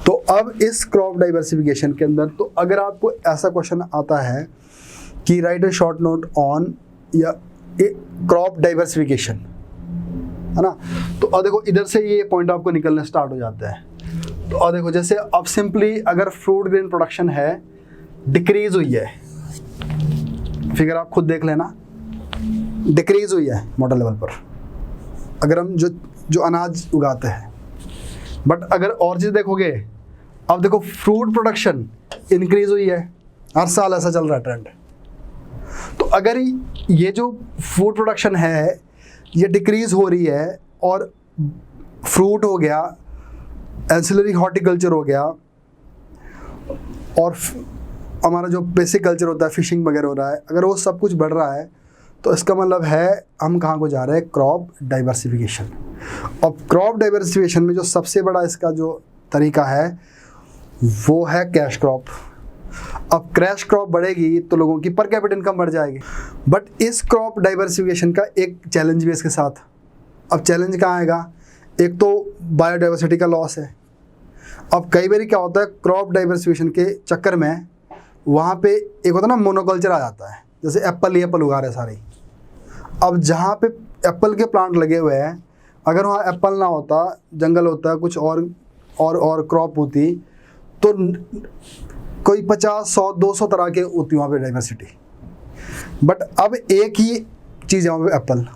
तो अब इस क्रॉप डाइवर्सिफिकेशन के अंदर, तो अगर आपको ऐसा क्वेश्चन आता है कि right a short note on या क्रॉप डाइवर्सिफिकेशन, है ना, तो अब देखो इधर से ये पॉइंट आपको निकलने स्टार्ट हो जाते हैं। तो अब देखो जैसे अब सिंपली अगर फ्रूट ग्रेन प्रोडक्शन है डिक्रीज हुई है, फिगर आप खुद देख लेना, डिक्रीज हुई है मॉडल लेवल पर अगर हम जो अनाज उगाते हैं। बट अगर और चीज़ देखोगे, अब देखो फ्रूट प्रोडक्शन इंक्रीज हुई है, हर साल ऐसा चल रहा है ट्रेंड। तो अगर ये जो फूड प्रोडक्शन है ये डिक्रीज हो रही है और फ्रूट हो गया, एंसिलरी हॉर्टिकल्चर हो गया और हमारा जो बेसिक कल्चर होता है फिशिंग वगैरह हो रहा है, अगर वो सब कुछ बढ़ रहा है तो इसका मतलब है हम कहाँ को जा रहे हैं, क्रॉप डाइवर्सिफिकेशन। और क्रॉप डाइवर्सिफिकेशन में जो सबसे बड़ा इसका जो तरीका है वो है कैश क्रॉप। अब कैश क्रॉप बढ़ेगी तो लोगों की पर कैपिटा इनकम बढ़ जाएगी। बट इस क्रॉप डाइवर्सिफिकेशन का एक चैलेंज भी इसके साथ। अब चैलेंज कहाँ आएगा, एक तो बायोडाइवर्सिटी का लॉस है। अब कई बार क्या होता है, क्रॉप डाइवर्सिफिकेशन के चक्कर में वहाँ पे एक होता है ना मोनोकल्चर आ जाता है, जैसे एप्पल ही एप्पल उगा रहे सारे। अब जहाँ पे एप्पल के प्लांट लगे हुए हैं, अगर वहाँ एप्पल ना होता, जंगल होता, कुछ और क्रॉप होती, तो कोई 50, 100, 200 तरह के होती वहाँ पे डाइवर्सिटी। बट अब एक ही चीज़ है वहाँ पे एप्पल।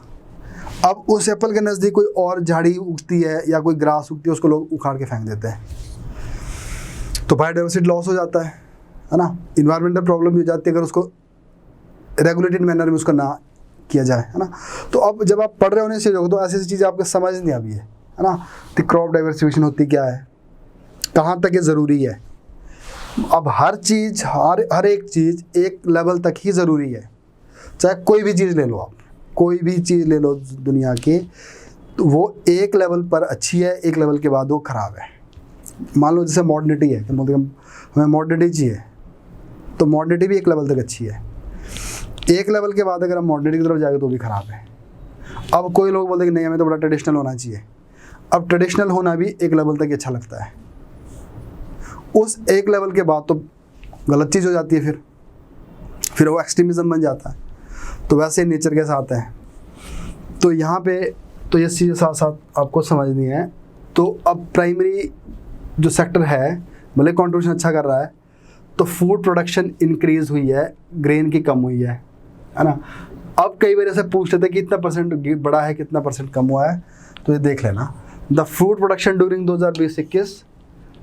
अब उस एप्पल के नज़दीक कोई और झाड़ी उगती है या कोई ग्रास उगती है, उसको लोग उखाड़ के फेंक देते हैं, तो बायोडाइवर्सिटी लॉस हो जाता है ना। इन्वायरमेंटल प्रॉब्लम भी हो जाती है अगर उसको रेगुलेटेड मैनर में उसका ना किया जाए, है ना। तो अब जब आप पढ़ रहे होने से तो ऐसी चीज़ें आपको समझ नहीं आ रही है ना, कि क्रॉप डाइवर्सिफिकेशन होती क्या है, कहाँ तक ये ज़रूरी है। अब हर चीज़, हर एक चीज़ एक लेवल तक ही ज़रूरी है। चाहे कोई भी चीज़ ले लो, आप कोई भी चीज़ ले लो दुनिया की, तो वो एक लेवल पर अच्छी है, एक लेवल के बाद वो ख़राब है। मान लो जैसे मॉडर्निटी है, तो हमें मॉडर्निटी चाहिए, तो मॉडर्निटी भी एक लेवल तक अच्छी है। एक लेवल के बाद अगर हम मॉडर्निटी की तरफ जाएंगे तो भी ख़राब है। अब कोई लोग बोलते हैं कि नहीं हमें तो बड़ा ट्रेडिशनल होना चाहिए। अब ट्रेडिशनल होना भी एक लेवल तक अच्छा लगता है, उस एक लेवल के बाद तो गलत चीज़ हो जाती है, फिर वो एक्सट्रीमिज़म बन जाता है। तो वैसे नेचर के साथ है। तो यहाँ पे तो ये चीज़ साथ साथ आपको समझनी है। तो अब प्राइमरी जो सेक्टर है भले कंट्रीब्यूशन अच्छा कर रहा है, तो फूड प्रोडक्शन इंक्रीज़ हुई है, ग्रेन की कम हुई है ना। अब कई बार ऐसे पूछ लेते हैं कि इतना परसेंट बढ़ा है, कितना परसेंट कम हुआ है, तो ये देख लेना। The food production during 2020-21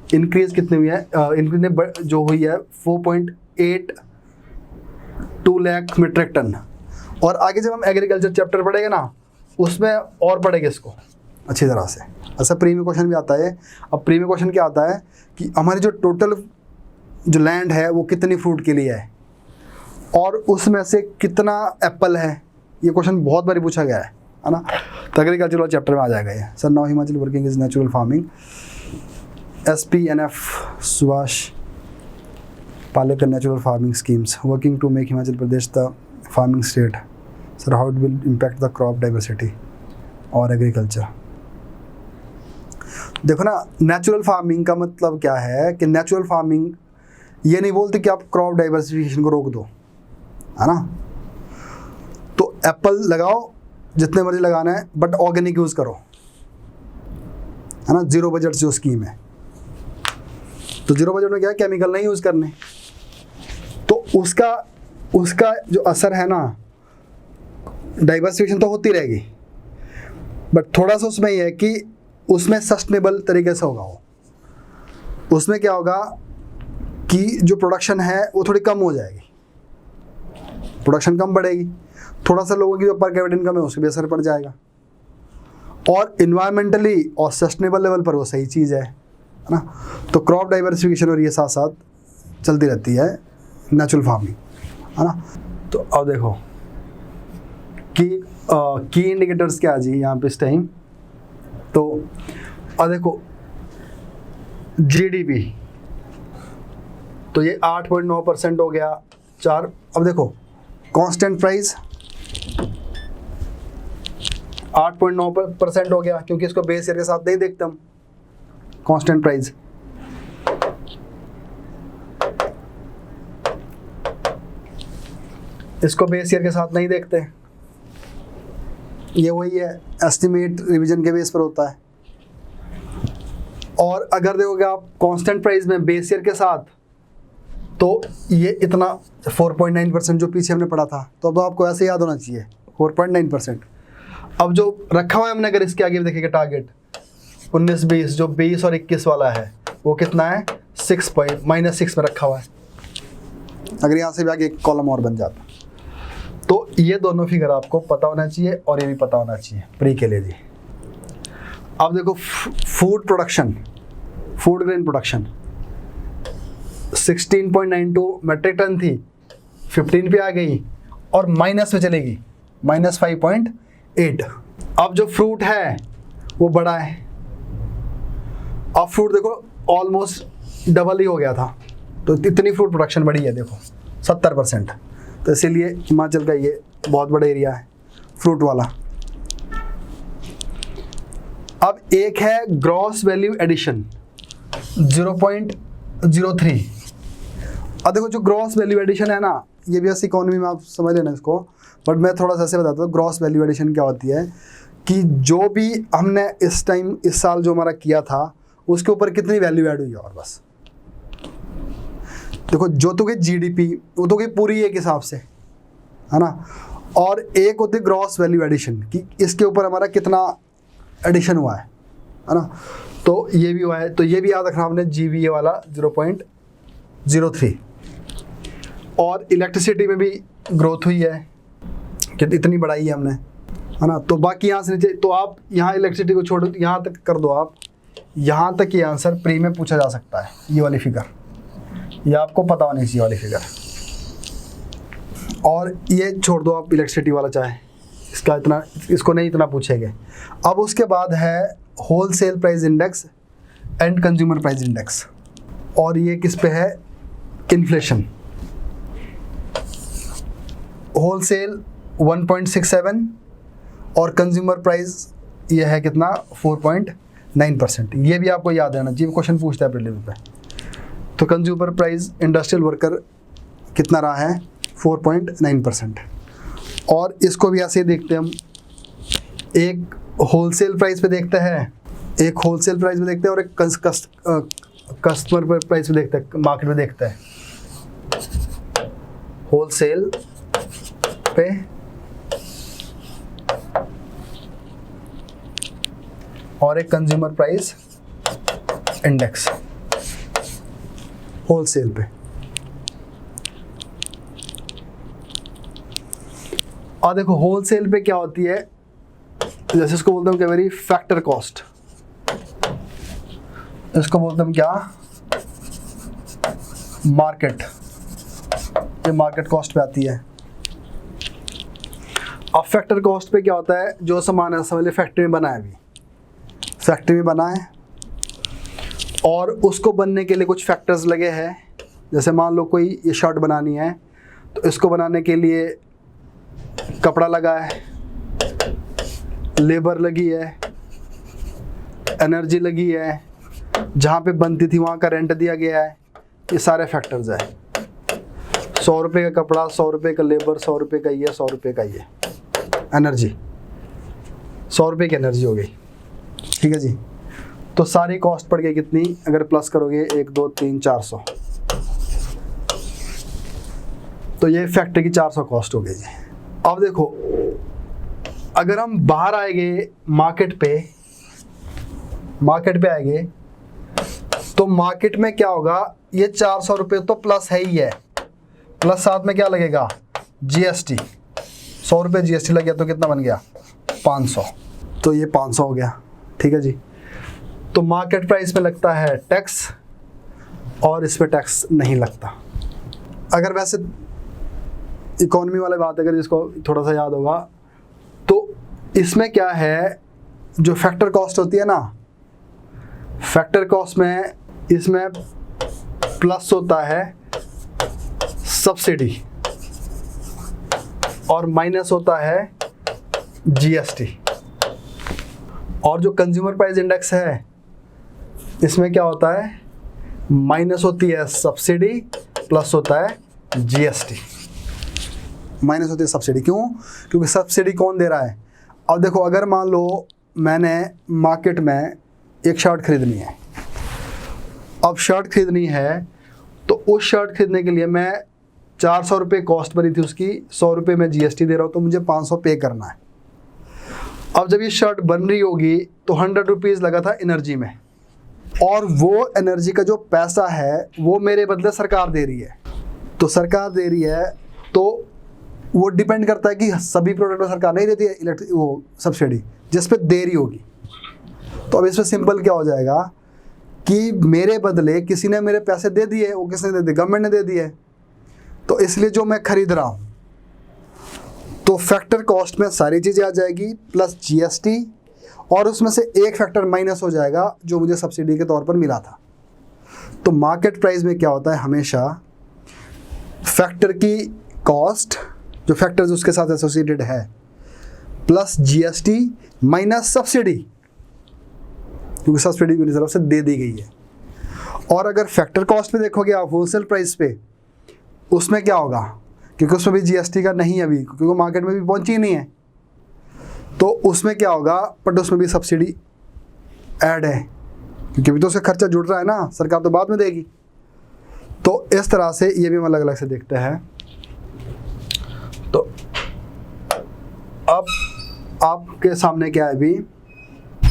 increase कितनी हुई है, इंक्रीज जो हुई है 4.82 लाख मीट्रिक टन। और आगे जब हम एग्रीकल्चर चैप्टर पढ़ेंगे ना, उसमें और पढ़ेंगे इसको अच्छी तरह से। ऐसा प्री में क्वेश्चन भी आता है। अब प्री में क्वेश्चन क्या आता है कि हमारी जो टोटल जो लैंड है वो कितनी फ्रूट के लिए है, और उसमें से कितना एप्पल है, ये क्वेश्चन बहुत बार पूछा गया है ना। तो एग्रीकल्चर वाला चैप्टर में आ जाएगा ये। Sir now Himachal working is natural farming, SPNF Subhash Palekar natural farming schemes working to make Himachal Pradesh the farming state. Sir how it will impact the crop diversity और एग्रीकल्चर। देखो ना, नेचुरल फार्मिंग का मतलब क्या है कि नेचुरल फार्मिंग ये नहीं बोलते कि आप क्रॉप डाइवर्सिफिकेशन को रोक दो, है ना। तो एप्पल लगाओ जितने मर्जी लगाना है, बट ऑर्गेनिक यूज़ करो, है ना। जीरो बजट जो स्कीम है, तो जीरो बजट में क्या है, केमिकल नहीं यूज़ करने। तो उसका जो असर है ना, डाइवर्सिफिकेशन तो होती रहेगी, बट थोड़ा सा उसमें यह है कि उसमें सस्टेनेबल तरीके से होगा। वो उसमें क्या होगा कि जो प्रोडक्शन है वो थोड़ी कम हो जाएगी, प्रोडक्शन कम बढ़ेगी, थोड़ा सा लोगों की जो पर कैपिटा इनकम है उसके भी असर पड़ जाएगा, और इन्वायरमेंटली और सस्टेनेबल लेवल पर वो सही चीज़ है ना। तो क्रॉप डाइवर्सिफिकेशन और ये साथ साथ चलती रहती है नेचुरल फार्मिंग, है ना। तो अब देखो कि की इंडिकेटर्स क्या है जी यहाँ पे इस टाइम। तो अब देखो GDP, तो ये 8.9% हो गया 4। अब देखो कांस्टेंट प्राइस 8.9% हो गया, क्योंकि इसको बेस ईयर के साथ नहीं देखते हम कांस्टेंट प्राइस। इसको बेस ईयर के साथ नहीं देखते, ये वही है, एस्टिमेट रिवीजन के बेस पर होता है। और अगर देखोगे आप कांस्टेंट प्राइस में बेस ईयर के साथ, तो ये इतना 4.9% जो पीछे हमने पढ़ा था, तो अब आपको ऐसे याद होना चाहिए 4.9%। अब जो रखा हुआ है हमने, अगर इसके आगे भी देखेंगे टारगेट 19-20, जो 20 और 21 वाला है वो कितना है, -6 में रखा हुआ है। अगर यहाँ से भी आगे एक कॉलम और बन जाता, तो ये दोनों फिगर आपको पता होना चाहिए और ये भी पता होना चाहिए प्री के लिए जी। अब देखो food production, food grain production 16.92 metric ton थी, 15 पे आ गई और माइनस में चलेगी, -5.8। अब जो फ्रूट है वो बड़ा है, अब फ्रूट देखो ऑलमोस्ट डबल ही हो गया था, तो इतनी फ्रूट प्रोडक्शन बढ़ी है देखो 70%। तो इसीलिए हिमाचल का ये बहुत बड़ा एरिया है फ्रूट वाला। अब एक है ग्रॉस वैल्यू एडिशन 0.03। अब देखो जो ग्रॉस वैल्यू एडिशन है ना, ये भी ऐसी इकोनॉमी में आप समझ लेना इसको, बट मैं थोड़ा सा ऐसे बताता हूँ। ग्रॉस वैल्यू एडिशन क्या होती है कि जो भी हमने इस टाइम इस साल जो हमारा किया था उसके ऊपर कितनी वैल्यू ऐड हुई है, और बस देखो जो तो गई GDP वो तो गई पूरी एक हिसाब से, है ना। और एक होती है ग्रॉस वैल्यू एडिशन कि इसके ऊपर हमारा कितना एडिशन हुआ है ना। तो ये भी हुआ है, तो ये भी याद रखना हमने GVA वाला 0.03। और इलेक्ट्रिसिटी में भी ग्रोथ हुई है कि इतनी बढ़ाई है हमने, है ना। तो बाकी यहाँ से नीचे, तो आप यहाँ इलेक्ट्रिसिटी को छोड़ यहाँ तक कर दो, आप यहाँ तक ये आंसर प्री में पूछा जा सकता है। ये वाली फिगर ये आपको पता होनी चाहिए वाली फिगर, और ये छोड़ दो आप इलेक्ट्रिसिटी वाला, चाहे इसका इतना, इसको नहीं इतना पूछेंगे। अब उसके बाद है wholesale price index and consumer price index, और ये किस पे है, इन्फ्लेशन। होलसेल 1.67 और कंज्यूमर प्राइस ये है कितना, 4.9%। ये भी आपको याद रहना चाहिए, क्वेश्चन पूछता है प्रीलिम पे। तो कंज्यूमर प्राइस इंडस्ट्रियल वर्कर कितना रहा है, 4.9%। और इसको भी ऐसे देखते हैं हम, एक होलसेल प्राइस पे देखते हैं, एक होलसेल प्राइस में देखते हैं, और एक कस्टमर प्राइस पे देखते हैं, मार्केट में देखते हैं। होलसेल पे और एक कंज्यूमर प्राइस इंडेक्स होलसेल पे। और देखो होलसेल पे क्या होती है, जैसे इसको बोलते हैं क्या, वेरी फैक्टर कॉस्ट, इसको बोलते हैं क्या, मार्केट ये मार्केट कॉस्ट पे आती है। अब फैक्टर कॉस्ट पे क्या होता है, जो सामान है समझ लीजिए फैक्ट्री में बना है, अभी फैक्ट्री में बना है और उसको बनने के लिए कुछ फैक्टर्स लगे हैं। जैसे मान लो कोई ये शर्ट बनानी है तो इसको बनाने के लिए कपड़ा लगा है, लेबर लगी है, एनर्जी लगी है, जहाँ पे बनती थी वहाँ का रेंट दिया गया है, ये सारे फैक्टर्स हैं। 100 रुपये का कपड़ा, 100 रुपये का लेबर, 100 रुपये का ये, 100 रुपये का ये एनर्जी, 100 रुपये की एनर्जी हो गई, ठीक है जी। तो सारी कॉस्ट पड़ गई कितनी, अगर प्लस करोगे 1 2 3 400, तो ये फैक्ट्री की 400 कॉस्ट हो गई जी। अब देखो अगर हम बाहर आएंगे मार्केट पे आएंगे तो मार्केट में क्या होगा, ये 400 रुपये तो प्लस है ही है, प्लस साथ में क्या लगेगा जीएसटी, 100 रुपये जीएसटी लग गया तो कितना बन गया 500, तो ये 500 हो गया, ठीक है जी। तो मार्केट प्राइस में लगता है टैक्स और इस पे टैक्स नहीं लगता। अगर वैसे इकोनॉमी वाले बात अगर जिसको थोड़ा सा याद होगा तो इसमें क्या है, जो फैक्टर कॉस्ट होती है ना, फैक्टर कॉस्ट में इसमें प्लस होता है सब्सिडी और माइनस होता है जीएसटी। और जो कंज्यूमर प्राइस इंडेक्स है इसमें क्या होता है, माइनस होती है सब्सिडी, प्लस होता है जीएसटी। माइनस होती है सब्सिडी, क्यों, क्योंकि सब्सिडी कौन दे रहा है। अब देखो अगर मान लो मैंने मार्केट में एक शर्ट खरीदनी है, अब शर्ट खरीदनी है तो उस शर्ट खरीदने के लिए मैं 400 रुपये कॉस्ट भरी थी उसकी, 100 रुपये मैं जीएसटी दे रहा हूँ, तो मुझे 500 पे करना है। अब जब ये शर्ट बन रही होगी तो 100 रुपीज़ लगा था एनर्जी में, और वो एनर्जी का जो पैसा है वो मेरे बदले सरकार दे रही है। तो सरकार दे रही है तो वो डिपेंड करता है कि सभी प्रोडक्ट में सरकार नहीं देती है वो सब्सिडी, जिस पे दे रही होगी। तो अब इसमें सिंपल क्या हो जाएगा कि मेरे बदले किसी ने मेरे पैसे दे दिए, वो किसने दे दिए, गवर्नमेंट ने दे दिए, तो इसलिए जो मैं खरीद रहा हूँ तो फैक्टर कॉस्ट में सारी चीज़ें आ जाएगी प्लस जीएसटी, और उसमें से एक फैक्टर माइनस हो जाएगा जो मुझे सब्सिडी के तौर पर मिला था। तो मार्केट प्राइस में क्या होता है, हमेशा फैक्टर की कॉस्ट जो फैक्टर्स उसके साथ एसोसिएटेड है प्लस जीएसटी माइनस सब्सिडी, क्योंकि सब्सिडी मेरी तरफ से दे दी गई है। और अगर फैक्टर कॉस्ट में देखोगे आप होलसेल प्राइस पे, उसमें क्या होगा, क्योंकि उसमें भी जीएसटी का नहीं है अभी, क्योंकि मार्केट में भी पहुंची ही नहीं है, तो उसमें क्या होगा, बट उसमें भी सब्सिडी ऐड है, क्योंकि अभी तो उसका खर्चा जुड़ रहा है ना, सरकार तो बाद में देगी। तो इस तरह से ये भी हम अलग अलग से देखते हैं। तो अब आपके सामने क्या है अभी,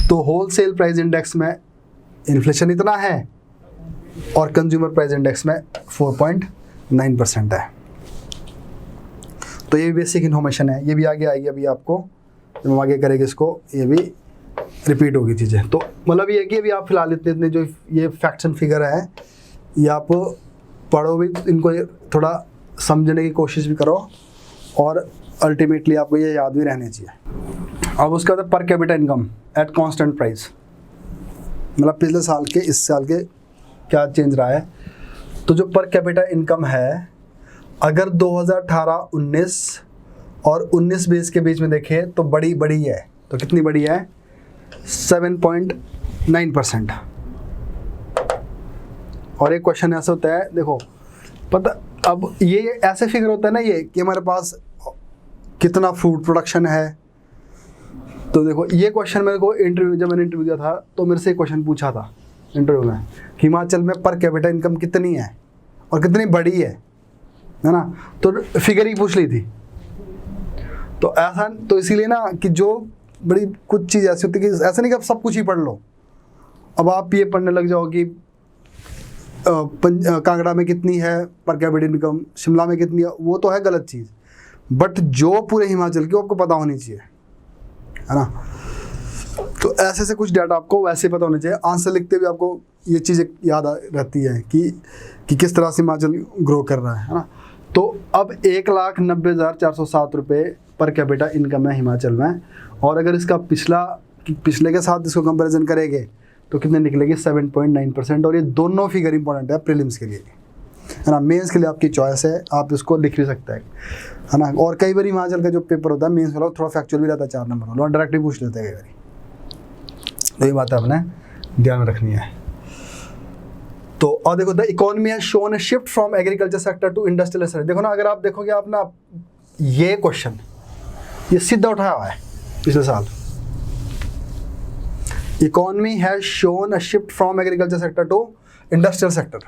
तो होलसेल प्राइस इंडेक्स में इन्फ्लेशन इतना है और कंज्यूमर प्राइस इंडेक्स में 4.9% है। तो ये बेसिक इन्फॉर्मेशन है, ये भी आगे आएगी अभी आपको, जब हम आगे करेंगे इसको ये भी रिपीट होगी चीज़ें। तो मतलब ये है कि अभी आप फिलहाल इतने जो ये फैक्ट्स एंड फिगर है ये आप पढ़ो भी, इनको थोड़ा समझने की कोशिश भी करो, और अल्टीमेटली आपको ये याद भी रहने चाहिए। अब उसके बाद per capita income eight constant price, मतलब पिछले साल के इस साल के क्या चेंज रहा है। तो जो पर कैपिटा इनकम है, अगर 2018-19 और 19-20 के बीच में देखें तो बड़ी है, तो कितनी बड़ी है 7.9%। और एक क्वेश्चन ऐसा होता है, देखो पता, अब ये ऐसे फिगर होता है ना ये कि हमारे पास कितना फ्रूट प्रोडक्शन है। तो देखो ये क्वेश्चन मेरे को जब मैंने इंटरव्यू दिया था तो मेरे से क्वेश्चन पूछा था इंटरव्यू में, हिमाचल में पर कैपिटा इनकम कितनी है और कितनी बड़ी है ना, तो फिगर ही पूछ ली थी। तो ऐसा, तो इसीलिए ना कि जो बड़ी कुछ चीज़ ऐसी होती है कि ऐसा नहीं कि आप सब कुछ ही पढ़ लो। अब आप ये पढ़ने लग जाओ कि कांगड़ा में कितनी है पर कैपिटा इनकम, शिमला में कितनी है, वो तो है गलत चीज़, बट जो पूरे हिमाचल की आपको पता होनी चाहिए, है ना। तो ऐसे से कुछ डाटा आपको वैसे पता होना चाहिए। आंसर लिखते हुए आपको ये चीज़ याद रहती है कि किस तरह से हिमाचल ग्रो कर रहा है ना। तो अब 1,90,407 रुपये पर कैपिटा इनकम है हिमाचल में। और अगर इसका पिछले के साथ इसको कंपैरिजन करेंगे तो कितने निकलेगी 7.9%। और ये दोनों फिगर इंपॉर्टेंट है प्रीलिम्स के लिए, है ना। मेंस के लिए आपकी चॉइस है, आप इसको लिख भी सकते हैं, है ना। और कई बार हिमाचल का जो पेपर होता है मेंस वाला थोड़ा फैक्चुअल भी रहता है, 4 नंबर वाला, और डायरेक्टली पूछ लेते हैं कई बार। तो ये बात आपने ध्यान में रखनी है। तो और देखो, the economy has shown a shift from agriculture sector to industrial sector. देखो ना, अगर आप देखोगे आप ना, ये क्वेश्चन ये सीधा उठाया हुआ है पिछले साल। Economy has shown a shift from agriculture sector to industrial sector.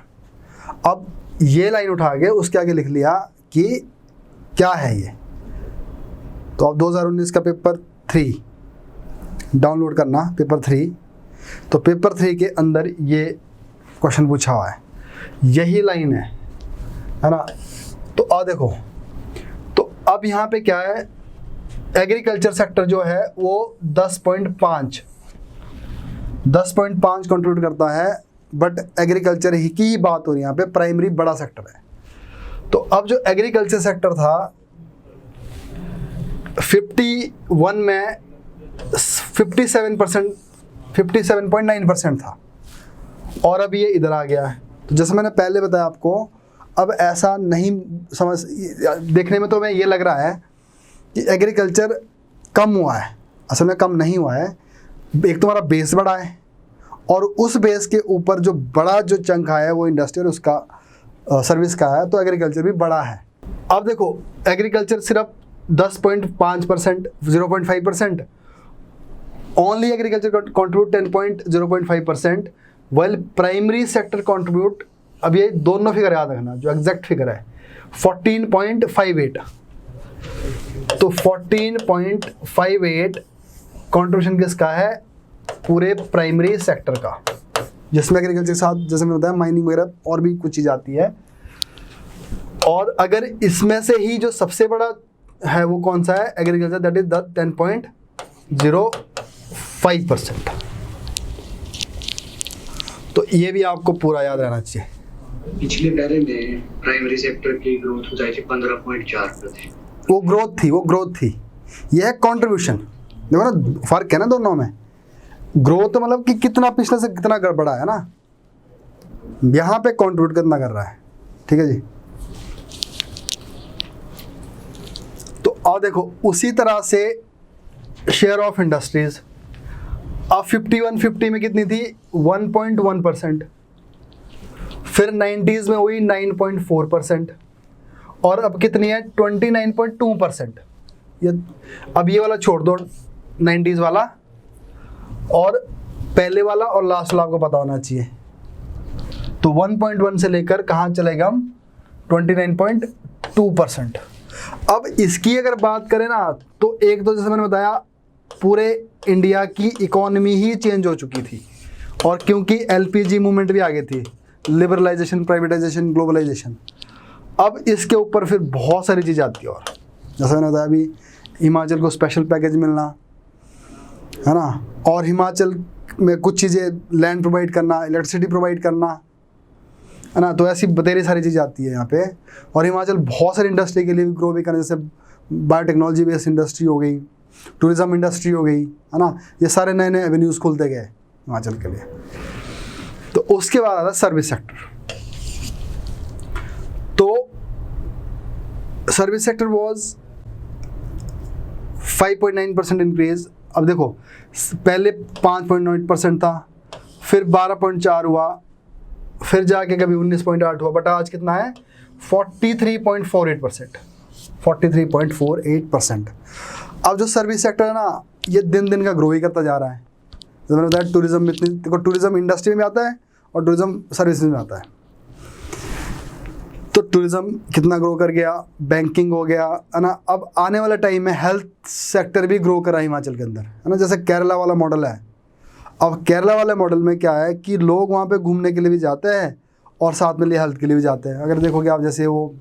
अब ये लाइन उठा के उसके आगे लिख लिया कि क्या है ये। तो अब 2019 का पेपर 3 डाउनलोड करना, पेपर 3। तो पेपर 3 के अंदर ये क्वेश्चन पूछा हुआ है, यही लाइन है ना। तो अब देखो, तो अब यहाँ पे क्या है, एग्रीकल्चर सेक्टर जो है वो 10.5 कंट्रीब्यूट करता है, बट एग्रीकल्चर ही की बात हो रही है यहाँ पे, प्राइमरी बड़ा सेक्टर है। तो अब जो एग्रीकल्चर सेक्टर था 51 में 57.9% था, और अब ये इधर आ गया है। तो जैसे मैंने पहले बताया आपको, अब ऐसा नहीं समझ, देखने में तो मैं ये लग रहा है कि एग्रीकल्चर कम हुआ है, असल में कम नहीं हुआ है। एक तुम्हारा बेस बड़ा है, और उस बेस के ऊपर जो बड़ा जो चंक आया है वो इंडस्ट्री और उसका सर्विस का है, तो एग्रीकल्चर भी बड़ा है। अब देखो, एग्रीकल्चर सिर्फ 10.5%, 0.5%, only agriculture contribute 10.05%, well primary sector contribute, अब ये दोनों फिगर याद रखना, जो एग्जैक्ट फिगर है 14.58। तो 14.58 कंट्रीब्यूशन किसका है, पूरे प्राइमरी सेक्टर का, जिसमें एग्रीकल्चर के साथ जैसे मैंने बताया माइनिंग वगैरह और भी कुछ चीज़ आती है। और अगर इसमें से ही जो सबसे बड़ा है वो कौन सा है, एग्रीकल्चर, दैट इज 10.05%। तो ये भी आपको पूरा याद रहना चाहिए। पिछले पैरे में प्राइमरी सेक्टर की ग्रोथ हो जाए थी 15.4%। वो ग्रोथ थी। ये है कंट्रीब्यूशन। देखो ना, फर्क है ना दोनों में। ग्रोथ मतलब कि कितना पिछले से कितना गड़बड़ा है ना, यहाँ पे कंट्रीब्यूट कितना कर रहा है। ठीक है जी। तो और देखो, उसी तरह से शेयर ऑफ इंडस्ट्रीज अब 51-50 में कितनी थी, 1.1%, फिर 90s में हुई 9.4%, और अब कितनी है 29.2%। ये अब ये वाला छोड़ दो, 90s वाला, और पहले वाला और लास्ट वाला आपको पता होना चाहिए। तो 1.1 से लेकर कहाँ चलेगा हम, 29.2%। अब इसकी अगर बात करें ना, तो एक तो जैसे मैंने बताया पूरे इंडिया की इकोनॉमी ही चेंज हो चुकी थी, और क्योंकि एलपीजी मूवमेंट भी आ गई थी, लिबरलाइजेशन, प्राइवेटाइजेशन, ग्लोबलाइजेशन। अब इसके ऊपर फिर बहुत सारी चीज़ आती है, और जैसे मैंने बताया अभी हिमाचल को स्पेशल पैकेज मिलना, है ना, और हिमाचल में कुछ चीज़ें लैंड प्रोवाइड करना, इलेक्ट्रिसिटी प्रोवाइड करना, है ना। तो ऐसी बतेरी सारी चीज़ें आती है यहाँ पे। और हिमाचल बहुत सारी इंडस्ट्री के लिए भी ग्रो भी करना, जैसे बायोटेक्नोलॉजी बेस्ड इंडस्ट्री हो गई, टूरिज्म इंडस्ट्री हो गई, है ना। ये सारे नए नए एवेन्यूज़ खुलते गए हिमाचल के लिए। तो उसके बाद आता सर्विस सेक्टर। तो सर्विस सेक्टर वॉज 5.9% इंक्रीज। अब देखो, पहले 5.9% था, फिर 12.4 हुआ, फिर जाके कभी 19.8 हुआ, बट आज कितना है 43.48%। 43.48%। अब जो सर्विस सेक्टर है ना, ये दिन दिन का ग्रो ही करता जा रहा है। जैसे मैंने बताया टूरिज्म में इतनी, देखो टूरिज्म इंडस्ट्री में आता है और टूरिज्म सर्विस में आता है। तो टूरिज्म कितना ग्रो कर गया, बैंकिंग हो गया, है ना। अब आने वाला टाइम में हेल्थ सेक्टर भी ग्रो करा हिमाचल के अंदर, है ना। जैसे केरला वाला मॉडल है। अब केरला वाले मॉडल में क्या है कि लोग वहाँ पे घूमने के लिए भी जाते हैं और साथ में हेल्थ के लिए भी जाते हैं। अगर देखोगे आप, जैसे वो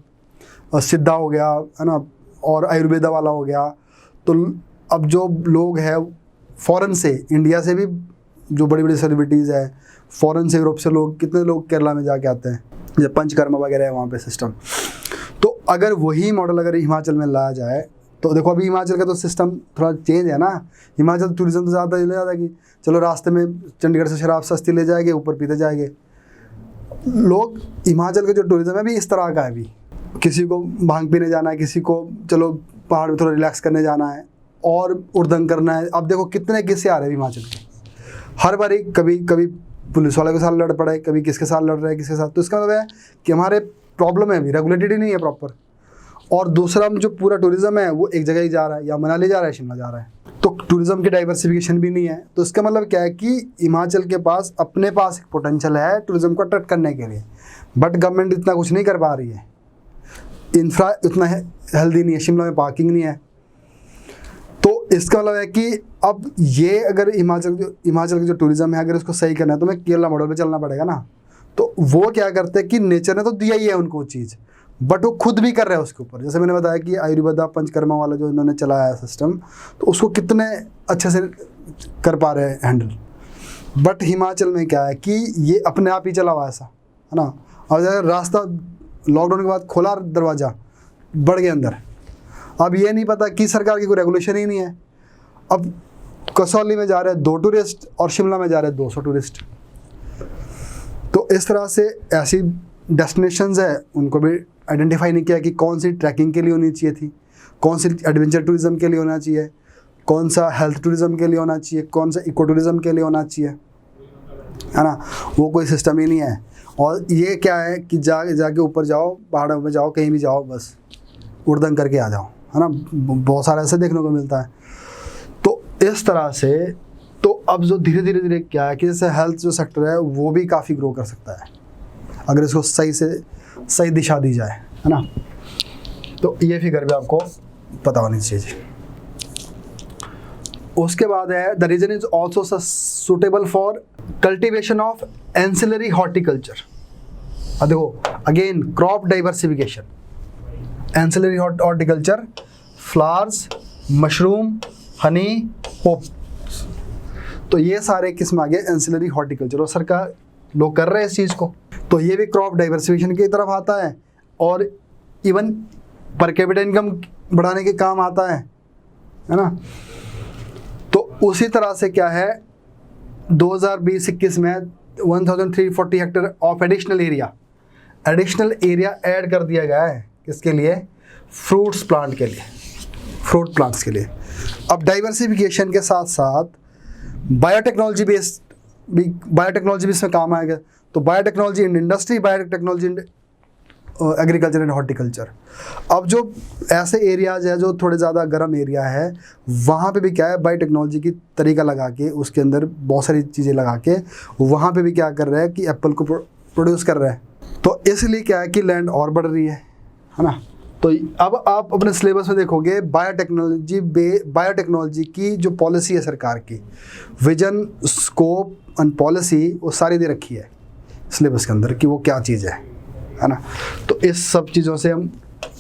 सिद्धा हो गया, है ना, और आयुर्वेदा वाला हो गया। तो अब जो लोग हैं फॉरेन से, इंडिया से भी जो बड़ी बड़ी सेलिब्रिटीज़ है, फॉरेन से, यूरोप से लोग, कितने लोग केरला में जाके आते हैं, जब पंचकर्मा वगैरह है वहाँ पे सिस्टम। तो अगर वही मॉडल अगर हिमाचल में लाया जाए तो देखो अभी हिमाचल का तो सिस्टम थोड़ा चेंज है ना। हिमाचल टूरिज्म तो ज़्यादा ले जाता है कि चलो रास्ते में चंडीगढ़ से शराब सस्ती ले जाएंगे, ऊपर पीते जाएंगे लोग। हिमाचल का जो टूरिज्म है भी इस तरह का है। भी किसी को भांग पीने जाना है, किसी को चलो पहाड़ में थोड़ा रिलैक्स करने जाना है और उड़दंग करना है। अब देखो कितने किस्से आ रहे हैं हिमाचल के, हर बारी कभी कभी पुलिस वाले के साथ लड़ पड़े, कभी किसके साथ लड़ रहे हैं किसके साथ। तो इसका मतलब है कि हमारे प्रॉब्लम है अभी, रेगुलेटेड ही नहीं है प्रॉपर। और दूसरा जो पूरा टूरिज्म है वो एक जगह ही जा रहा है, या मनाली जा रहा है, शिमला जा रहा है, तो टूरिज्म की डाइवर्सिफिकेशन भी नहीं है। तो इसका मतलब क्या है कि हिमाचल के पास अपने पास एक पोटेंशियल है टूरिज्म को अट्रैक्ट करने के लिए, बट गवर्नमेंट इतना कुछ नहीं कर पा रही है। इंफ्रा उतना हेल्दी नहीं है, शिमला में पार्किंग नहीं है। तो इसका मतलब है कि अब ये अगर हिमाचल की जो टूरिज्म है अगर इसको सही करना है तो मैं केरला मॉडल पे चलना पड़ेगा ना। तो वो क्या करते हैं कि नेचर ने तो दिया ही है उनको चीज़, बट वो खुद भी कर रहे हैं उसके ऊपर। जैसे मैंने बताया कि आयुर्वेदा पंचकर्मा वाला जो इन्होंने चलाया है सिस्टम, तो उसको कितने अच्छे से कर पा रहे हैं हैंडल। बट हिमाचल में क्या है कि ये अपने आप ही चला हुआ ऐसा है ना। और अगर रास्ता लॉकडाउन के बाद खोला, दरवाज़ा बढ़ गया अंदर। अब ये नहीं पता कि सरकार की कोई रेगुलेशन ही नहीं है। अब कसौली में जा रहे हैं 2 टूरिस्ट और शिमला में जा रहे हैं 200 टूरिस्ट। तो इस तरह से ऐसी डेस्टिनेशंस है उनको भी आइडेंटिफाई नहीं किया कि कौन सी ट्रैकिंग के लिए होनी चाहिए थी, कौन सी एडवेंचर टूरिज्म के लिए होना चाहिए, कौन सा हेल्थ टूरिज्म के लिए होना चाहिए, कौन सा इको टूरिज्म के लिए होना चाहिए, है ना। वो कोई सिस्टम ही नहीं है। और ये क्या है कि जाके ऊपर जाओ, पहाड़ों में जाओ, कहीं भी जाओ, बस उड़दंग करके आ जाओ, है ना। बहुत सारा ऐसे देखने को मिलता है। तो इस तरह से तो अब जो धीरे धीरे क्या है कि जैसे हेल्थ जो सेक्टर है वो भी काफ़ी ग्रो कर सकता है अगर इसको सही दिशा दी जाए, है ना। तो ये फिगर भी आपको पता होनी चाहिए। उसके बाद है the reason is also suitable for cultivation of ancillary horticulture. अब देखो again crop diversification, ancillary horticulture, flowers, mushroom, honey, hop. तो ये सारे किस्म आ गए एंसिलरी हॉर्टिकल्चर, और सरकार लोग कर रहे हैं इस चीज़ को। तो ये भी क्रॉप डाइवर्सिफिकेशन की तरफ आता है और इवन पर कैपिटा इनकम बढ़ाने के काम आता है ना। तो उसी तरह से क्या है 2020-21 में 1340 hectare of additional area add कर दिया गया है। किसके लिए? फ्रूट्स प्लांट के लिए, फ्रूट प्लांट्स के लिए। अब डाइवर्सिफिकेशन के साथ साथ बायोटेक्नोलॉजी भी इसमें काम आएगा। तो biotechnology in industry, biotechnology in agriculture and horticulture. अब जो ऐसे एरियाज है जो थोड़े ज़्यादा गर्म एरिया है, वहाँ पे भी क्या है बायोटेक्नोलॉजी की तरीका लगा के, उसके अंदर बहुत सारी चीज़ें लगा के वहाँ पे भी क्या कर रहे हैं कि एप्पल को प्रोड्यूस कर रहे हैं। तो इसलिए क्या है कि लैंड और बढ़ रही है ना। तो अब आप अपने सिलेबस में देखोगे बायोटेक्नोलॉजी की जो पॉलिसी है सरकार की, विजन, स्कोप एंड पॉलिसी, वो सारी दे रखी है सिलेबस के अंदर कि वो क्या चीज़ है ना। तो इस सब चीज़ों से हम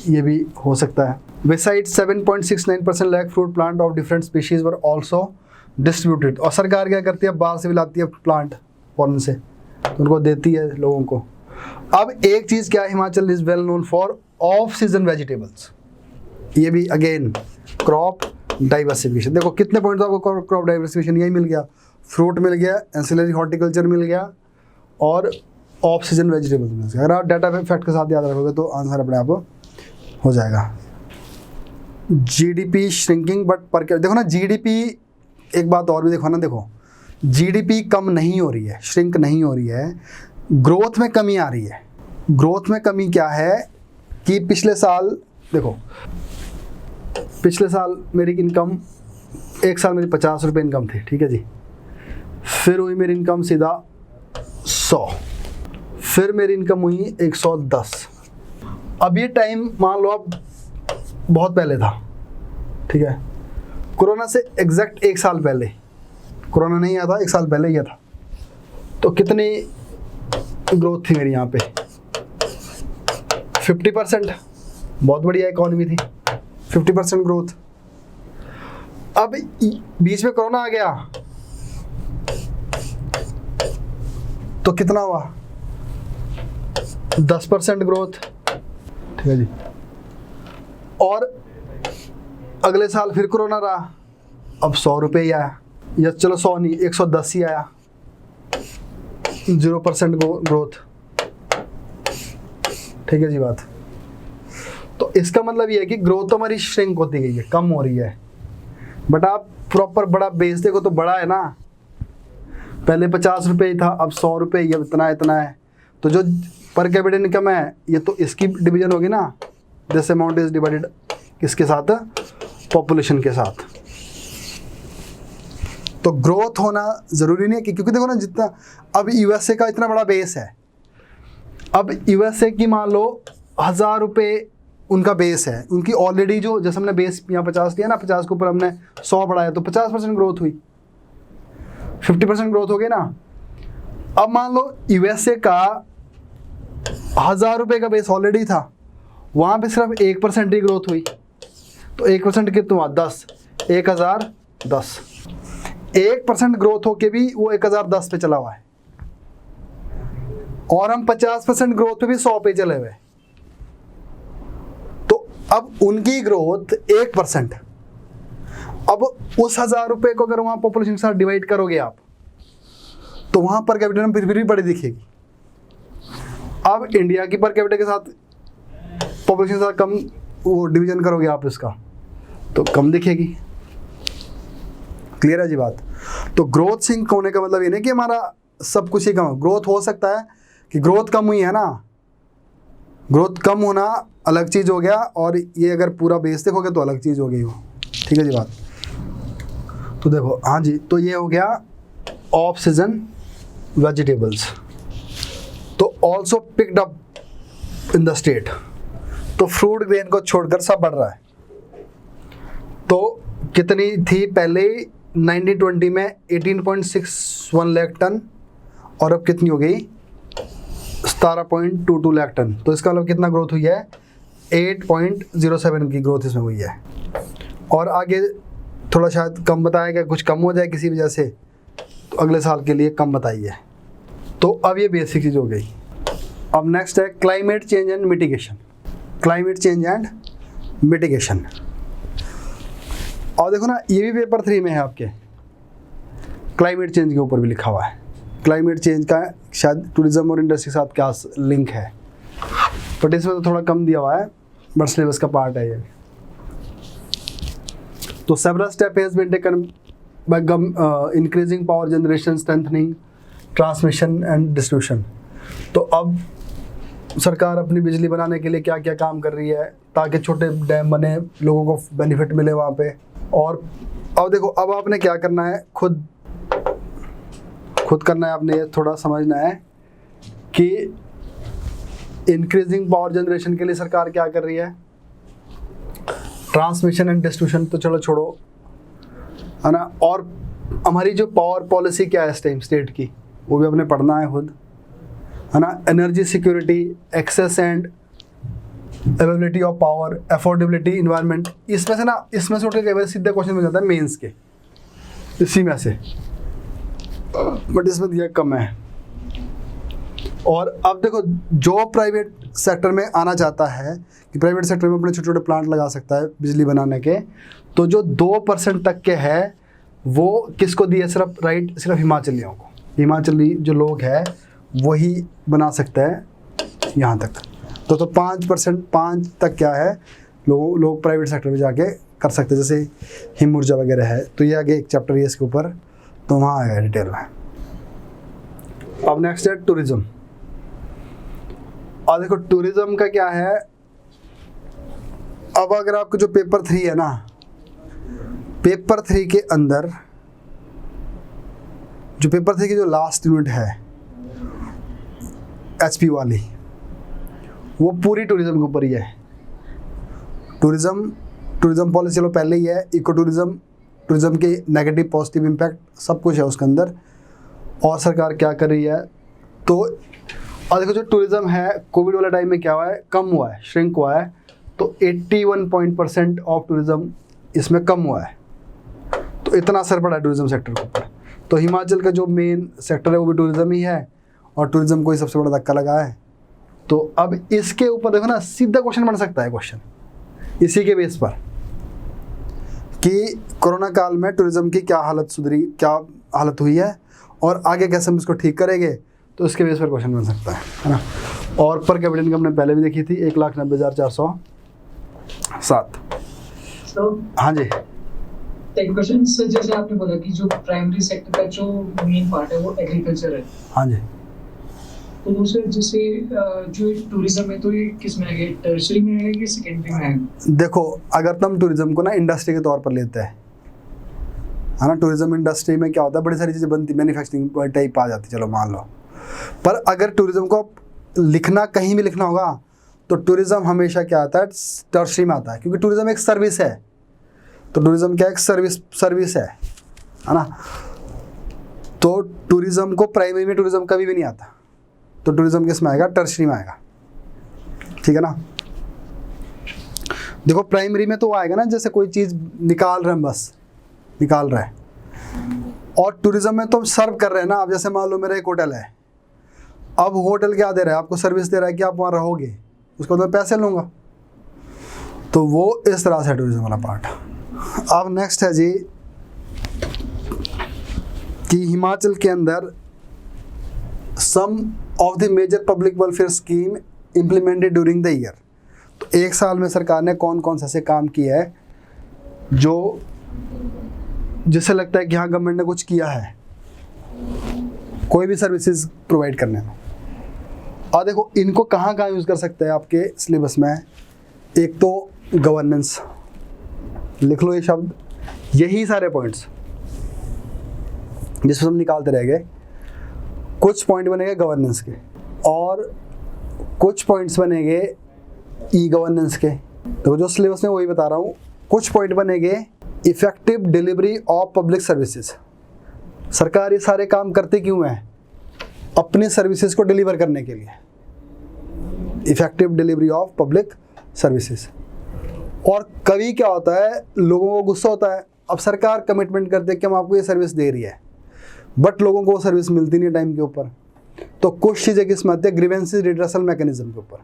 ये भी हो सकता है। Besides 7.69% lakh fruit plant of different species were also distributed. और सरकार क्या करती है, बाहर से भी लाती है प्लांट फॉरेन से, तो उनको देती है लोगों को। अब एक चीज़ क्या है, Himachal is well known for off season vegetables. ये भी अगेन क्रॉप डाइवर्सिफिकेशन। देखो कितने पॉइंट आपको क्रॉप डाइवर्सिफिकेशन यही मिल गया, फ्रूट मिल गया, एंसिलरी हॉर्टिकल्चर मिल गया और ऑफ सीजन वेजिटेबल्स मिल गया। अगर आप डाटा फैक्ट के साथ याद रखोगे तो आंसर अपने आप हो जाएगा। GDP shrinking but per capita. देखो ना जीडीपी, एक बात और भी देखो ना, देखो जीडीपी कम नहीं हो रही है, श्रिंक नहीं हो रही है, ग्रोथ में कमी आ रही है। ग्रोथ में कमी क्या है कि पिछले साल देखो, पिछले साल मेरी इनकम, एक साल मेरी 50 रुपये इनकम थी, ठीक है जी। फिर हुई मेरी इनकम सीधा 100, फिर मेरी इनकम हुई 110। अब ये टाइम मान लो अब बहुत पहले था, ठीक है, कोरोना से एग्जैक्ट 1 साल पहले, कोरोना नहीं आया था, 1 साल पहले ही था। तो कितनी ग्रोथ थी मेरी यहाँ पे? 50%। बहुत बढ़िया इकोनॉमी थी, 50% ग्रोथ। अब बीच में कोरोना आ गया तो कितना हुआ? 10% ग्रोथ, ठीक है जी। और अगले साल फिर कोरोना रहा, अब 100 रुपये ही आया, या चलो 100 नहीं 110 ही आया, 0% ग्रोथ। ठीक है जी बात। तो इसका मतलब ये है कि ग्रोथ तो हमारी श्रिंक होती गई है, कम हो रही है। बट आप प्रॉपर बड़ा बेस देखो तो बड़ा है ना, पहले 50 रुपये ही था, अब 100 रुपये, ये इतना है। तो जो पर कैपिटा इनकम है ये तो इसकी डिवीजन होगी ना, दिस अमाउंट इज डिवाइडेड किसके साथ, पॉपुलेशन के साथ। तो ग्रोथ होना जरूरी नहीं है क्योंकि देखो ना, जितना अब यूएसए का इतना बड़ा बेस है, अब यूएसए की मान लो 1000 रुपये उनका बेस है, उनकी ऑलरेडी जो जैसे हमने बेस यहाँ 50 लिया ना, 50 के ऊपर हमने 100 बढ़ाया तो 50% ग्रोथ हुई, 50% ग्रोथ हो गई ना। अब मान लो यूएसए का 1000 रुपये का बेस ऑलरेडी था, वहाँ पे सिर्फ 1% ही ग्रोथ हुई, तो 1% कितना हुआ 10, 1010, 1% ग्रोथ होके भी वो 1010 पे चला हुआ है, और हम 50% ग्रोथ पे भी 100 पे चले हुए। तो अब उनकी ग्रोथ 1%, अब उस 1000 रुपये को अगर वहां पॉपुलेशन के साथ डिवाइड करोगे आप, तो वहां पर कैपिटल में फिर भी बड़ी दिखेगी। अब इंडिया की पर कैपिटल के साथ पॉपुलेशन के साथ कम वो डिवीजन करोगे आप इसका, तो कम दिखेगी। क्लियर है जी बात। तो ग्रोथ सिंक होने का मतलब ये नहीं कि हमारा सब कुछ ही कम, ग्रोथ हो सकता है कि ग्रोथ कम हुई है ना, ग्रोथ कम होना अलग चीज़ हो गया, और ये अगर पूरा बेस देखोगे तो अलग चीज़ हो गई वो। ठीक है जी बात। तो देखो हाँ जी, तो ये हो गया ऑफ सीजन वेजिटेबल्स। तो also picked up in the state, तो फ्रूट ग्रेन को छोड़कर सब बढ़ रहा है। तो कितनी थी पहले 1920 में 18.61 लाख टन, और अब कितनी हो गई 17.22 लाख टन। तो इसका मतलब कितना ग्रोथ हुई है, 8.07 की ग्रोथ इसमें हुई है। और आगे थोड़ा शायद कम बताया गया, कुछ कम हो जाए किसी वजह से, तो अगले साल के लिए कम बताइए। तो अब ये बेसिक चीज़ हो गई। अब नेक्स्ट है climate change and mitigation. Climate change and mitigation, और देखो ना ये भी पेपर 3 में है आपके, क्लाइमेट चेंज के ऊपर भी लिखा हुआ है। क्लाइमेट चेंज का शायद टूरिज्म और इंडस्ट्री के साथ क्या लिंक है, बट इसमें तो थोड़ा कम दिया हुआ है, बट सिलेबस का पार्ट है ये। तो several step has been taken by increasing power generation, strengthening transmission and distribution. तो अब सरकार अपनी बिजली बनाने के लिए क्या क्या काम कर रही है, ताकि छोटे डैम बने, लोगों को बेनिफिट मिले वहाँ पे। और अब देखो, अब आपने क्या करना है, खुद करना है आपने, ये थोड़ा समझना है कि इंक्रीजिंग पावर जनरेशन के लिए सरकार क्या कर रही है, ट्रांसमिशन एंड डिस्ट्रीब्यूशन तो चलो छोड़ो, है ना। और हमारी जो पावर पॉलिसी क्या है इस टाइम स्टेट की, वो भी अपने पढ़ना है खुद, है ना। Energy security, access and availability of power, affordability, environment, इसमें से उठ के कई बार सीधा क्वेश्चन बन जाता है मेंस के, इसी में से, बट इसमें दिया कम है। और अब देखो, जो प्राइवेट सेक्टर में आना चाहता है कि प्राइवेट सेक्टर में अपने छोटे छोटे प्लांट लगा सकता है बिजली बनाने के, तो जो 2% तक के है वो किसको दिए, सिर्फ हिमाचलियों को। हिमाचली जो लोग हैं वही बना सकता है यहाँ तक। तो 5% तक क्या है, लोग प्राइवेट सेक्टर में जाके कर सकते हैं, जैसे हिम ऊर्जा वगैरह है। तो ये आगे एक चैप्टर है इसके ऊपर, तो वहाँ आएगा डिटेल में। अब नेक्स्ट है टूरिज्म। और देखो टूरिज्म का क्या है, अब अगर आपका जो पेपर 3 है ना, पेपर 3 के अंदर जो पेपर 3 की जो लास्ट यूनिट है HP वाली, वो पूरी टूरिज्म के ऊपर ही है। टूरिज्म पॉलिसी चलो पहले ही है, इको टूरिज्म के नेगेटिव पॉजिटिव इम्पैक्ट सब कुछ है उसके अंदर, और सरकार क्या कर रही है। तो और देखो, जो टूरिज्म है कोविड वाला टाइम में क्या हुआ है, कम हुआ है, श्रिंक हुआ है। तो 81% ऑफ टूरिज्म इसमें कम हुआ है। तो इतना असर पड़ा है टूरिज्म सेक्टर के ऊपर। तो हिमाचल का जो मेन सेक्टर है वो भी टूरिज्म ही है, और टूरिज्म को ही सबसे बड़ा धक्का लगा है। तो अब इसके ऊपर देखो ना, सीधा क्वेश्चन बन सकता है क्वेश्चन इसी के बेस पर कि कोरोना काल में टूरिज्म की क्या हालत सुधरी, क्या हालत हुई है और आगे कैसे हम इसको ठीक करेंगे, तो इसके बेस पर क्वेश्चन बन सकता है ना। और पर कैपिटा इनकम हमने पहले भी देखी थी 1,90,407। हाँ जी, एक क्वेश्चन सर, जैसे आपने बोला कि जो प्राइमरी सेक्टर का जो मेन पार्ट है वो एग्रीकल्चर है, हाँ जी, तो दूसरे जैसे जो टूरिज्म है तो ये किस में आएगा, टर्शरी में आएगा कि सेकेंडरी में आएगा? देखो अगर तुम टूरिज्म को ना इंडस्ट्री के तौर पर लेते हैं, है ना, टूरिज्म इंडस्ट्री में क्या होता है, बड़ी सारी चीज़ें बनती, मैन्युफैक्चरिंग टाइप आ जाती, चलो मान लो। पर अगर टूरिज्म को लिखना कहीं भी लिखना होगा तो टूरिज्म हमेशा क्या आता है, टर्शरी में आता है, क्योंकि टूरिज्म एक सर्विस है। तो टूरिज्म क्या एक सर्विस है ना। तो टूरिज्म को प्राइमरी में टूरिज्म कभी भी नहीं आता, तो टूरिज्म किस में आएगा, टर्शरी में आएगा, ठीक है ना। देखो प्राइमरी में तो आएगा ना, जैसे कोई चीज़ निकाल रहे हैं, बस निकाल रहा है, और टूरिज्म में तो सर्व कर रहे हैं ना। अब जैसे मान लो मेरा एक होटल है, अब होटल क्या दे रहा है, आपको सर्विस दे रहा है कि आप वहाँ रहोगे, उसको तो मैं पैसे लूँगा, तो वो इस तरह से टूरिज्म वाला पार्ट। अब नेक्स्ट है जी कि हिमाचल के अंदर some of the major public welfare scheme implemented during the year. तो एक साल में सरकार ने कौन कौन से ऐसे काम किया है जो जिससे लगता है कि हाँ गवर्नमेंट ने कुछ किया है कोई भी सर्विसेज प्रोवाइड करने में। और देखो इनको कहाँ कहाँ यूज़ कर सकते हैं आपके सिलेबस में। एक तो गवर्नेंस, लिख लो ये शब्द, यही सारे पॉइंट्स जिसमें हम निकालते रह गए। कुछ पॉइंट बनेंगे गवर्नेंस के और कुछ पॉइंट्स बनेंगे ई गवर्नेंस के। तो जो सिलेबस में वही बता रहा हूँ। कुछ पॉइंट बनेंगे effective delivery of public services. सरकार ये सारे काम करते क्यों है, अपनी सर्विसेज को डिलीवर करने के लिए, effective delivery of public services. और कभी क्या होता है, लोगों को गुस्सा होता है, अब सरकार कमिटमेंट करती है कि हम आपको ये सर्विस दे रही है, बट लोगों को वो सर्विस मिलती नहीं टाइम के ऊपर। तो कुछ चीज़ें किस में आती है, ग्रीवेंसेस रिड्रेसल मैकेनिज्म के ऊपर,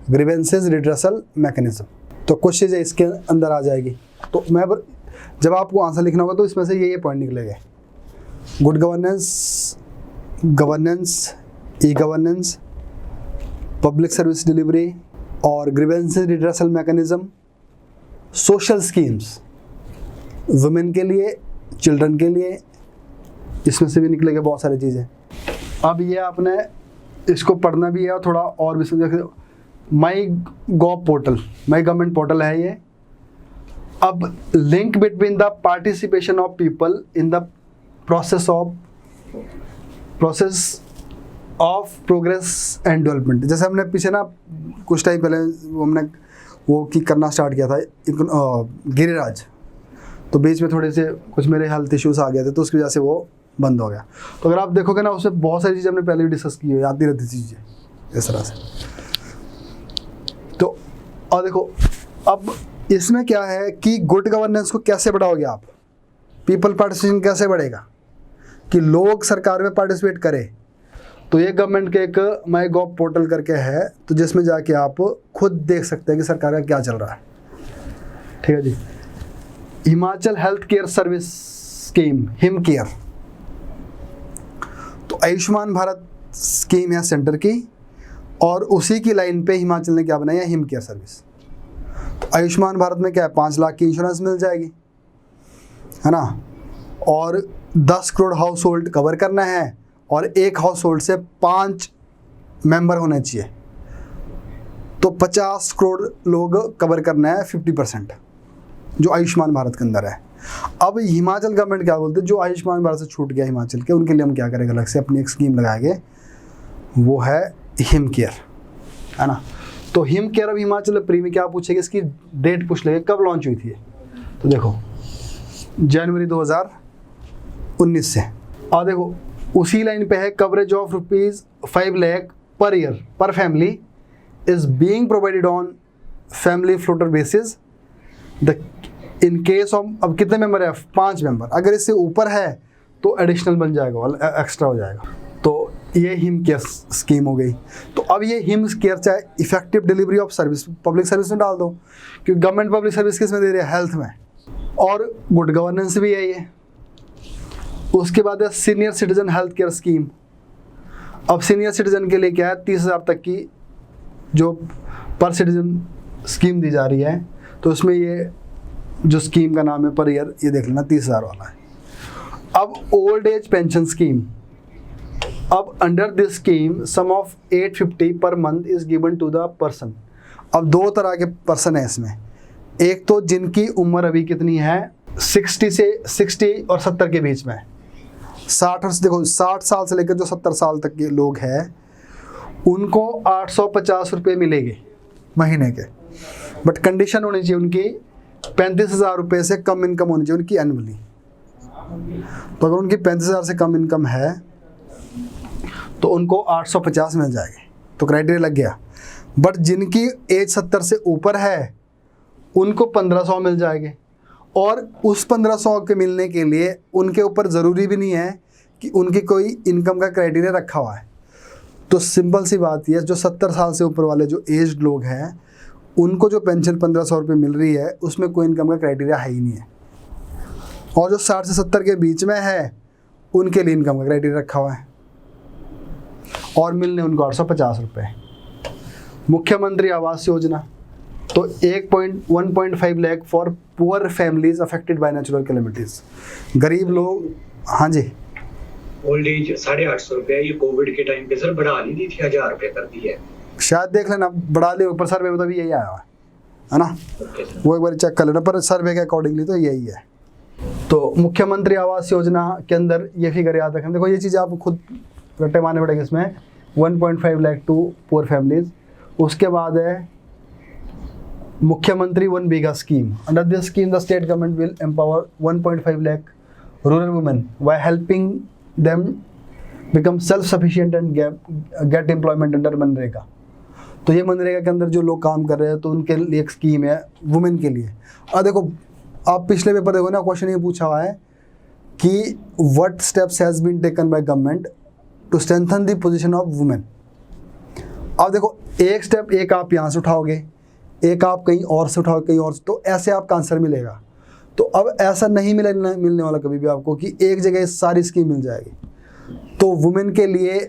ग्रीवेंसेस रिड्रेसल मैकेनिज्म। तो कुछ चीज़ें इसके अंदर आ जाएगी। तो मैं जब आपको आंसर लिखना होगा तो इसमें से ये पॉइंट निकलेंगे, good governance, governance, e governance, public service delivery और grievances redressal mechanism, social schemes, women के लिए, चिल्ड्रन के लिए, इसमें से भी निकलेंगे बहुत सारी चीज़ें। अब ये आपने इसको पढ़ना भी है और थोड़ा और भी समझ। माई गॉव पोर्टल, माई गवर्नमेंट पोर्टल है ये। अब link between the participation of people in the process of progress and development. जैसे हमने पीछे ना कुछ टाइम पहले हमने वो की करना स्टार्ट किया था गिरिराज, तो बीच में थोड़े से कुछ मेरे हेल्थ इश्यूज आ गए थे तो उसकी वजह से वो बंद हो गया। तो अगर आप देखोगे ना उसमें बहुत सारी चीज़ें हमने पहले भी डिस्कस की है, आती रहती चीज़ें इस तरह से। तो और देखो अब इसमें क्या है कि गुड गवर्नेंस को कैसे बढ़ाओगे आप, पीपल पार्टिसिपेशन कैसे बढ़ेगा कि लोग सरकार में पार्टिसिपेट करें। तो ये गवर्नमेंट के एक माई गॉव पोर्टल करके है, तो जिसमें जाके आप खुद देख सकते हैं कि सरकार का क्या चल रहा है। ठीक है जी। Himachal health care service scheme, Him care, तो आयुष्मान भारत स्कीम है सेंटर की, और उसी की लाइन पे हिमाचल ने क्या बनाया, हिम केयर सर्विस। तो आयुष्मान भारत में क्या है, 5 लाख की इंश्योरेंस मिल जाएगी, है ना, और 10 करोड़ हाउस होल्ड कवर करना है, और एक हाउस होल्ड से 5 मेंबर होने चाहिए, तो 50 करोड़ लोग कवर करना है, 50% जो आयुष्मान भारत के अंदर है। अब हिमाचल गवर्नमेंट क्या बोलते हैं, जो आयुष्मान भारत से छूट गया हिमाचल के, उनके लिए हम क्या करेंगे, अलग से अपनी एक स्कीम लगाएंगे, वो है हिम केयर, है ना। तो हिम केयर अब हिमाचल प्रीमियम क्या पूछेगी, इसकी डेट पूछ लेंगे कब लॉन्च हुई थी। तो देखो जनवरी 2019 से। और देखो उसी लाइन पे है, coverage of ₹5 lakh per year पर family is being provided on family floater basis the in case of. अब कितने मेंबर है, 5 मेंबर। अगर इससे ऊपर है तो एडिशनल बन जाएगा, एक्स्ट्रा हो जाएगा। तो ये हिम केयर स्कीम हो गई। तो अब ये हिम केयर चाहे effective delivery of service public service में डाल दो, क्योंकि गवर्नमेंट पब्लिक सर्विस किस में दे रही है, हेल्थ में, और गुड गवर्नेंस भी है ये। उसके बाद है senior citizen health care scheme. अब सीनियर सिटीजन के लिए क्या है, 30,000 तक की जो पर सिटीजन स्कीम दी जा रही है। तो उसमें ये जो स्कीम का नाम है पर ईयर, ये देख लेना 30,000 वाला है। अब ओल्ड एज पेंशन स्कीम, अब under this scheme some of 850 per month is given to the person. अब दो तरह के पर्सन है इसमें, एक तो जिनकी उम्र अभी कितनी है 60 और 70 के बीच में, 60 और देखो 60 साल से लेकर जो 70 साल तक के लोग हैं उनको 850 रुपये मिलेंगे महीने के, बट कंडीशन होनी चाहिए उनकी 35,000 रुपये से कम इनकम होनी चाहिए उनकी एनुअली। तो अगर उनकी 35,000 से कम इनकम है तो उनको 850 मिल जाएगी, तो क्राइटेरिया लग गया। बट जिनकी एज 70 से ऊपर है उनको 1500 मिल जाएंगे, और उस 1500 के मिलने के लिए उनके ऊपर ज़रूरी भी नहीं है कि उनकी कोई इनकम का क्राइटेरिया रखा हुआ है। तो सिंपल सी बात यह है, जो 70 साल से ऊपर वाले जो एज्ड लोग हैं उनको जो पेंशन 1500 रुपये मिल रही है उसमें कोई इनकम का क्राइटेरिया है ही नहीं है, और जो 60 से 70 के बीच में है उनके लिए इनकम का क्राइटेरिया रखा हुआ है, और मिलने उनको 850 रुपये। मुख्यमंत्री आवास योजना, तो 1.5 lakh for poor families affected by natural calamities, गरीब लोग। हाँ जी, ओल्ड एज 850 रुपये, ये कोविड के टाइम पे सर बढ़ा ली थी 1000 रुपये कर दी है, शायद देख लेना बढ़ा ले, पर सर्वे में तो भी यही आया हुआ है ना, वो एक बार चेक कर लेना, पर सर्वे के अकॉर्डिंगली तो यही है। तो मुख्यमंत्री आवास योजना के अंदर ये फिगर याद रखें, देखो ये चीज़ आप खुद रट्टे मारने पड़ेंगे इसमें, 1.5 लाख टू पुअर फैमिलीज। उसके बाद है मुख्यमंत्री 1 bigha scheme. Under this scheme the state government will empower 1.5 lakh rural women by helping them become self sufficient and get employment under मनरेगा। तो ये मनरेगा के अंदर जो लोग काम कर रहे हैं तो उनके लिए एक स्कीम है वुमेन के लिए। अब देखो आप पिछले पेपर देखो ना, क्वेश्चन ये पूछा हुआ है कि what steps has been taken by government to strengthen the position of women. अब देखो एक स्टेप एक आप यहाँ से उठाओगे, एक आप कहीं और से उठाओगे, कहीं और से, तो ऐसे आपका आंसर मिलेगा। तो अब ऐसा नहीं मिलने वाला कभी भी आपको कि एक जगह सारी स्कीम मिल जाएगी। तो वुमेन के लिए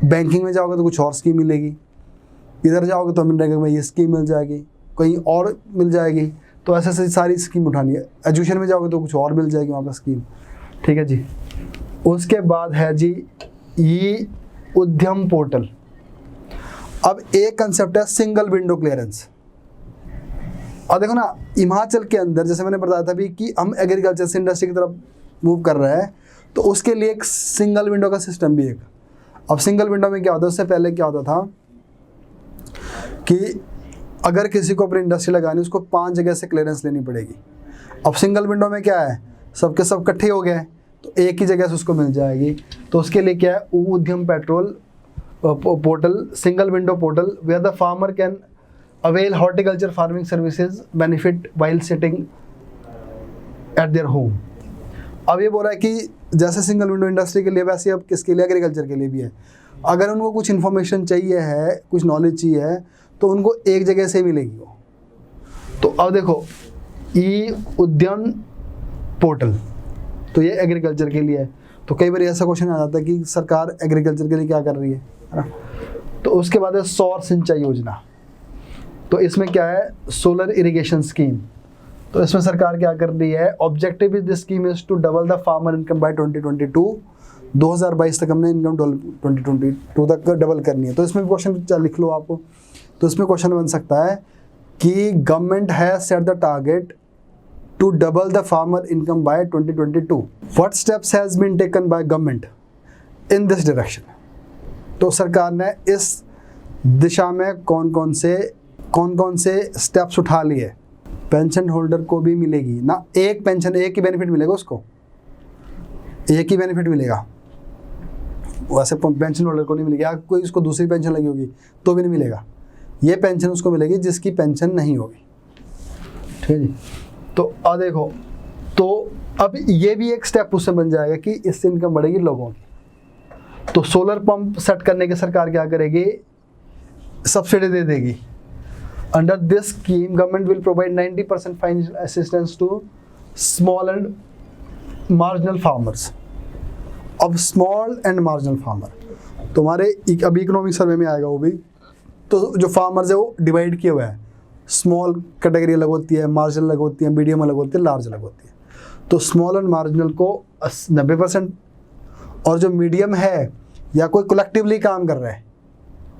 बैंकिंग में जाओगे तो कुछ और स्कीम मिलेगी, इधर जाओगे तो मनरेगा में ये स्कीम मिल जाएगी, कहीं और मिल जाएगी, तो ऐसे सारी स्कीम उठानी है। एजुकेशन में जाओगे तो कुछ और मिल जाएगी वहाँ पर स्कीम, ठीक है जी। उसके बाद है जी ये उद्यम पोर्टल। अब एक कंसेप्ट है सिंगल विंडो क्लियरेंस। और देखो ना हिमाचल के अंदर जैसे मैंने बताया था भी कि हम एग्रीकल्चर से इंडस्ट्री की तरफ मूव कर रहे हैं, तो उसके लिए एक सिंगल विंडो का सिस्टम भी है। अब सिंगल विंडो में क्या होता है, उससे पहले क्या होता था कि अगर किसी को अपनी इंडस्ट्री लगानी उसको 5 जगह से क्लियरेंस लेनी पड़ेगी। अब सिंगल विंडो में क्या है, सबके सब इकट्ठे हो गए तो एक ही जगह से उसको मिल जाएगी। तो उसके लिए क्या है, उद्यम पेट्रोल portal, single window portal where the farmer can avail horticulture farming services benefit while sitting at their home. अब ये बोल रहा है कि जैसे सिंगल विंडो इंडस्ट्री के लिए वैसे अब किसके लिए, एग्रीकल्चर के लिए भी है। अगर उनको कुछ इन्फॉर्मेशन चाहिए है, कुछ नॉलेज चाहिए है, तो उनको एक जगह से मिलेगी वो। तो अब देखो ई उद्यम पोर्टल, तो ये एग्रीकल्चर के लिए है। तो कई बार ऐसा क्वेश्चन आ जाता है कि सरकार एग्रीकल्चर के लिए क्या कर रही है ना। तो उसके बाद है सौर सिंचाई योजना। तो इसमें क्या है, सोलर इरिगेशन स्कीम। तो इसमें सरकार क्या कर रही है, objective is this scheme is to double the farmer income by 2022। 2022 तक हमने इनकम 2022 तक डबल करनी है। तो इसमें क्वेश्चन लिख लो आप। तो इसमें क्वेश्चन बन सकता है कि government has set the target to double the farmer income by 2022। What steps has been taken by government in this direction. तो सरकार ने इस दिशा में कौन कौन से स्टेप्स उठा लिए। पेंशन होल्डर को भी मिलेगी ना एक पेंशन, एक ही बेनिफिट मिलेगा उसको, एक ही बेनिफिट मिलेगा। वैसे पेंशन होल्डर को नहीं मिलेगी, या कोई उसको दूसरी पेंशन लगी होगी तो भी नहीं मिलेगा। ये पेंशन उसको मिलेगी जिसकी पेंशन नहीं होगी, ठीक है जी। तो अब देखो, तो अब ये भी एक स्टेप उससे बन जाएगा कि इससे इनकम बढ़ेगी लोगों की। तो सोलर पंप सेट करने के सरकार क्या करेगी, सब्सिडी दे देगी। Under this scheme government will provide 90% financial assistance to small and marginal farmers. अब स्मॉल एंड मार्जिनल फार्मर तुम्हारे अभी इकोनॉमिक सर्वे में आएगा वो भी, तो जो फार्मर्स है वो डिवाइड किया हुआ है, स्मॉल कैटेगरी अलग होती है, मार्जिनल अलग होती है, मीडियम अलग होती है, लार्ज अलग होती है। तो स्मॉल एंड मार्जिनल को 90% और जो मीडियम है या कोई कलेक्टिवली काम कर रहा है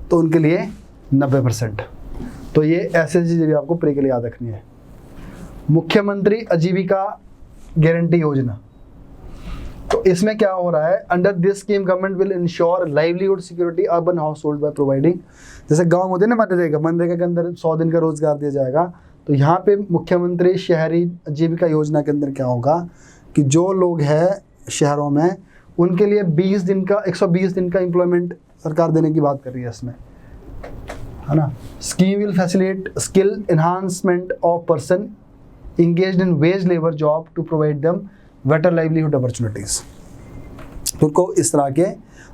तो उनके लिए 90%। तो ये ऐसे चीज़ें भी आपको प्री के लिए याद रखनी है। मुख्यमंत्री आजीविका गारंटी योजना, तो इसमें क्या हो रहा है, under this scheme government will ensure livelihood security urban house hold by providing, जैसे गांव होते हैं ना मनरेगा के अंदर 100 दिन का रोजगार दिया जाएगा, तो यहाँ पे मुख्यमंत्री शहरी आजीविका योजना के अंदर क्या होगा कि जो लोग हैं शहरों में उनके लिए 120 दिन का एम्प्लॉयमेंट सरकार देने की बात कर रही है इसमें, है ना। Scheme will facilitate skill enhancement of person engaged in wage labor job to provide them better livelihood opportunities। तो उनको इस तरह के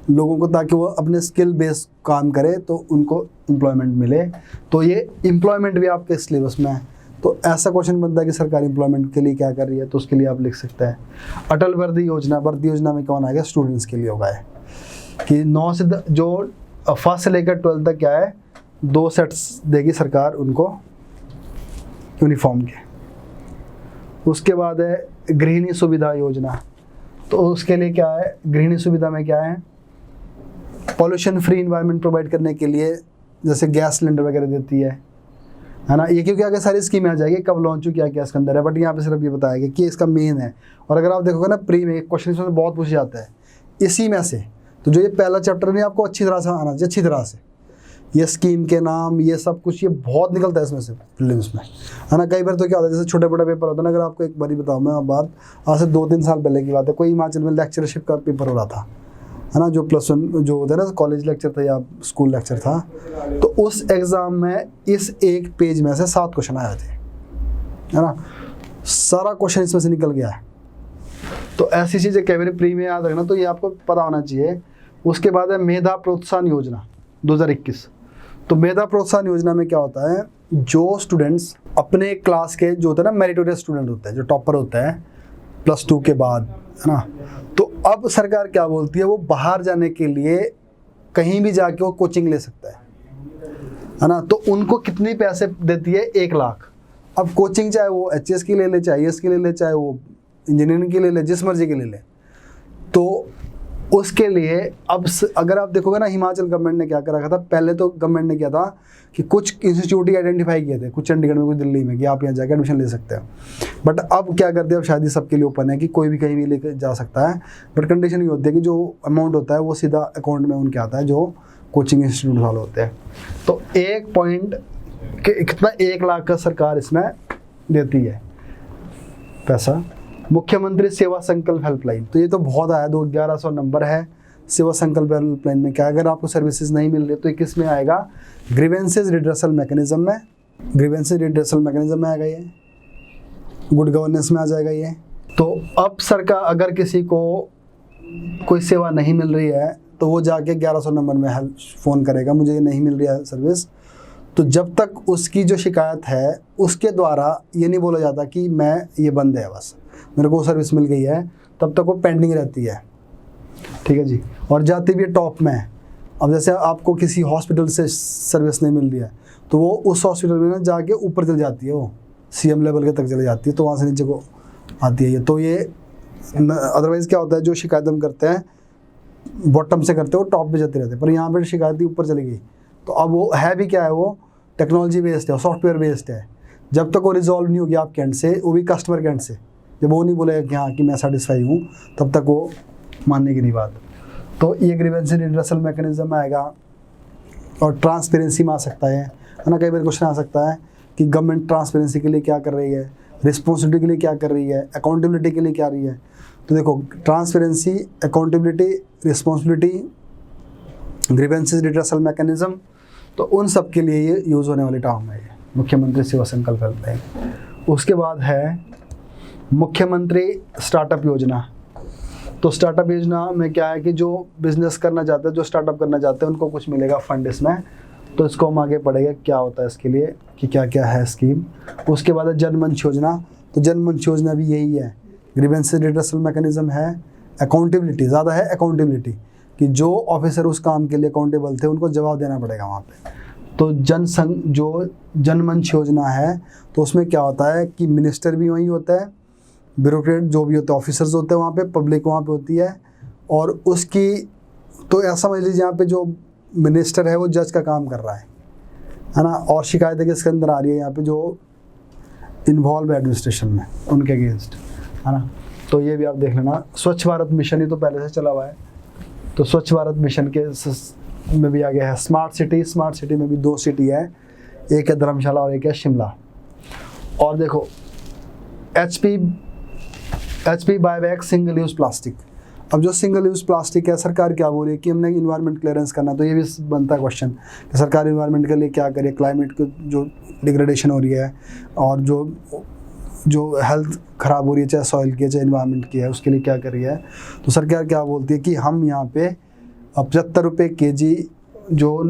लोगों को, ताकि वो अपने स्किल बेस्ड काम करे तो उनको एम्प्लॉयमेंट मिले। तो ये एम्प्लॉयमेंट भी आपके सिलेबस में है। तो ऐसा क्वेश्चन बनता है कि सरकार एम्प्लॉयमेंट के लिए क्या कर रही है, तो उसके लिए आप लिख सकते हैं अटल वर्दी योजना। वर्दी योजना में कौन आएगा, स्टूडेंट्स के लिए होगा है कि 9 से जो फर्स्ट से लेकर 12 तक क्या है 2 सेट्स देगी सरकार उनको यूनिफॉर्म के। उसके बाद है गृहिणी सुविधा योजना, तो उसके लिए क्या है, गृहिणी सुविधा में क्या है, पॉल्यूशन फ्री इन्वायरमेंट प्रोवाइड करने के लिए, जैसे गैस सिलेंडर वगैरह देती है ना। ये क्योंकि आगे सारी स्कीमें आ जाएगी, कब लॉन्च हो क्या क्या इसके अंदर है, बट यहाँ पे सिर्फ ये बताया गया कि इसका मेन है। और अगर आप देखोगे ना प्री में क्वेश्चन इसमें बहुत पूछ जाता है इसी में से, तो जो ये पहला चैप्टर में आपको अच्छी तरह से आना चाहिए, अच्छी तरह से ये स्कीम के नाम ये सब कुछ ये बहुत निकलता है इसमें से प्रीलिम्स में, है ना। कई बार तो क्या होता है, जैसे छोटे बड़े पेपर होता है ना, अगर आपको एक बारी बताऊँ मैं बात, आज से 2-3 साल पहले की बात है, कोई हिमाचल में लेक्चरशिप का पेपर हो रहा था, है ना, जो +1 जो होता है ना कॉलेज लेक्चर था या स्कूल लेक्चर था, तो उस एग्ज़ाम में इस एक पेज में से 7 क्वेश्चन आए थे, है ना, सारा क्वेश्चन इसमें से निकल गया है। तो ऐसी चीज़ें कई बार प्री में याद रखना, तो ये आपको पता होना चाहिए। उसके बाद है मेधा प्रोत्साहन योजना 2021। तो मेधा प्रोत्साहन योजना में क्या होता है, जो स्टूडेंट्स अपने क्लास के जो होता है ना मेरिटोरियस स्टूडेंट होते हैं, जो टॉपर होता है +2 के बाद, है ना, तो अब सरकार क्या बोलती है, वो बाहर जाने के लिए कहीं भी जाके वो कोचिंग ले सकता है ना। तो उनको कितने पैसे देती है, 1 लाख। अब कोचिंग चाहे वो HES की ले ले, चाहे IAS की ले ले, चाहे वो इंजीनियरिंग की ले ले, जिस मर्जी की ले ले, तो उसके लिए अब अगर आप देखोगे ना, हिमाचल गवर्नमेंट ने क्या कर रखा था, पहले तो गवर्नमेंट ने किया था कि कुछ इंस्टीट्यूट ही आइडेंटिफाई किए थे, कुछ चंडीगढ़ में, कुछ दिल्ली में, कि आप यहाँ जाकर एडमिशन ले सकते हैं। बट अब क्या करते हैं, अब शायद ही सबके लिए ओपन है कि कोई भी कहीं भी लेकर जा सकता है, बट कंडीशन ये होती है कि जो अमाउंट होता है वो सीधा अकाउंट में उनके आता है जो कोचिंग इंस्टीट्यूट वाले होते हैं। तो 1 पॉइंट कितना 1 लाख का सरकार इसमें देती है पैसा। मुख्यमंत्री सेवा संकल्प हेल्पलाइन, तो ये तो बहुत आया, 1100 नंबर है सेवा संकल्प हेल्पलाइन में। क्या अगर आपको सर्विसेज नहीं मिल रही तो ये किस में आएगा, ग्रीवेंसेज रिड्रेसल मैकेनिज्म में, ग्रीवेंसेज रिड्रेसल मैकेनिज्म में आएगा, ये गुड गवर्नेंस में आ जाएगा ये। तो अब सरकार अगर किसी को कोई सेवा नहीं मिल रही है तो वो जाके 1100 नंबर में फ़ोन करेगा, मुझे ये नहीं मिल रही है सर्विस। तो जब तक उसकी जो शिकायत है उसके द्वारा ये नहीं बोला जाता कि मैं ये बंद है, बस मेरे को सर्विस मिल गई है, तब तक वो पेंडिंग रहती है, ठीक है जी। और जाती भी टॉप में। अब जैसे आपको किसी हॉस्पिटल से सर्विस नहीं मिल रही है तो वो उस हॉस्पिटल में ना जाके ऊपर चल जाती है, वो CM लेवल के तक चली जाती है, तो वहाँ से नीचे को आती है ये। तो ये अदरवाइज़ क्या होता है, जो शिकायत हम करते हैं बॉटम से करते हैं वो टॉप पे जाते रहते हैं, पर यहाँ पर शिकायत ही ऊपर चली गई। तो अब वो है भी क्या है, वो टेक्नोलॉजी बेस्ड है, सॉफ्टवेयर बेस्ड है। जब तक वो रिजॉल्व नहीं होगी आपके एंड से, वो भी कस्टमर के एंड से, जब वो नहीं बोलेगा कि हाँ कि मैं सेटिस्फाई हूँ, तब तक वो मानने की नहीं बात। तो ये ग्रीवेंसेज रिड्रेसल मैकेनिज्म आएगा। और ट्रांसपेरेंसी में आ सकता है ना, कई बार क्वेश्चन आ सकता है कि गवर्नमेंट ट्रांसपेरेंसी के लिए क्या कर रही है, रिस्पॉन्सिबिलिटी के लिए क्या कर रही है, अकाउंटेबिलिटी के लिए क्या रही है। तो देखो transparency, accountability, responsibility, grievances redressal mechanism, तो उन सब के लिए ये यूज़ होने वाली टर्म है ये मुख्यमंत्री सेवा संकल्प हेल्पलाइन। उसके बाद है मुख्यमंत्री स्टार्टअप योजना। तो स्टार्टअप योजना में क्या है कि जो बिजनेस करना चाहते हैं, जो स्टार्टअप करना चाहते हैं, उनको कुछ मिलेगा फंड इसमें। तो इसको हम आगे पढ़ेंगे क्या होता है इसके लिए, कि क्या क्या है स्कीम। उसके बाद है जनमंच योजना। तो जनमंच योजना भी यही है, ग्रीवेंसेस रिड्रेसल मैकेनिज्म है, अकाउंटेबिलिटी ज़्यादा है, अकाउंटेबिलिटी कि जो ऑफिसर उस काम के लिए अकाउंटेबल थे उनको जवाब देना पड़ेगा वहाँ पे। तो जो जनमंच योजना है तो उसमें क्या होता है कि मिनिस्टर भी वहीं होता है, ब्यूरोक्रेट जो भी होते हैं, ऑफिसर्स होते हैं वहाँ पे, पब्लिक वहाँ पे होती है। और उसकी तो ऐसा समझ लीजिए यहाँ पे जो मिनिस्टर है वो जज का काम कर रहा है ना, और शिकायतें किसके अंदर आ रही है यहाँ पे, जो इन्वॉल्व है एडमिनिस्ट्रेशन में उनके अगेंस्ट, है ना। तो ये भी आप देख लेना। स्वच्छ भारत मिशन ही तो पहले से चला हुआ है, तो स्वच्छ भारत मिशन के में भी आ गया है। स्मार्ट सिटी में भी 2 सिटी है, एक है धर्मशाला और एक है शिमला। और देखो HP buyback single use plastic. अब जो सिंगल यूज़ प्लास्टिक है, सरकार क्या बोल रही है कि हमने इन्वायरमेंट क्लियरेंस करना, तो ये भी बनता है क्वेश्चन कि सरकार इन्वायरमेंट के लिए क्या करे, क्लाइमेट को जो डिग्रेडेशन हो रही है और जो हेल्थ ख़राब हो रही है, चाहे सॉइल की है चाहे इन्वायरमेंट की है, उसके लिए क्या कर रही है। तो सरकार क्या बोलती है कि हम यहाँ पे 75 रुपये kg जो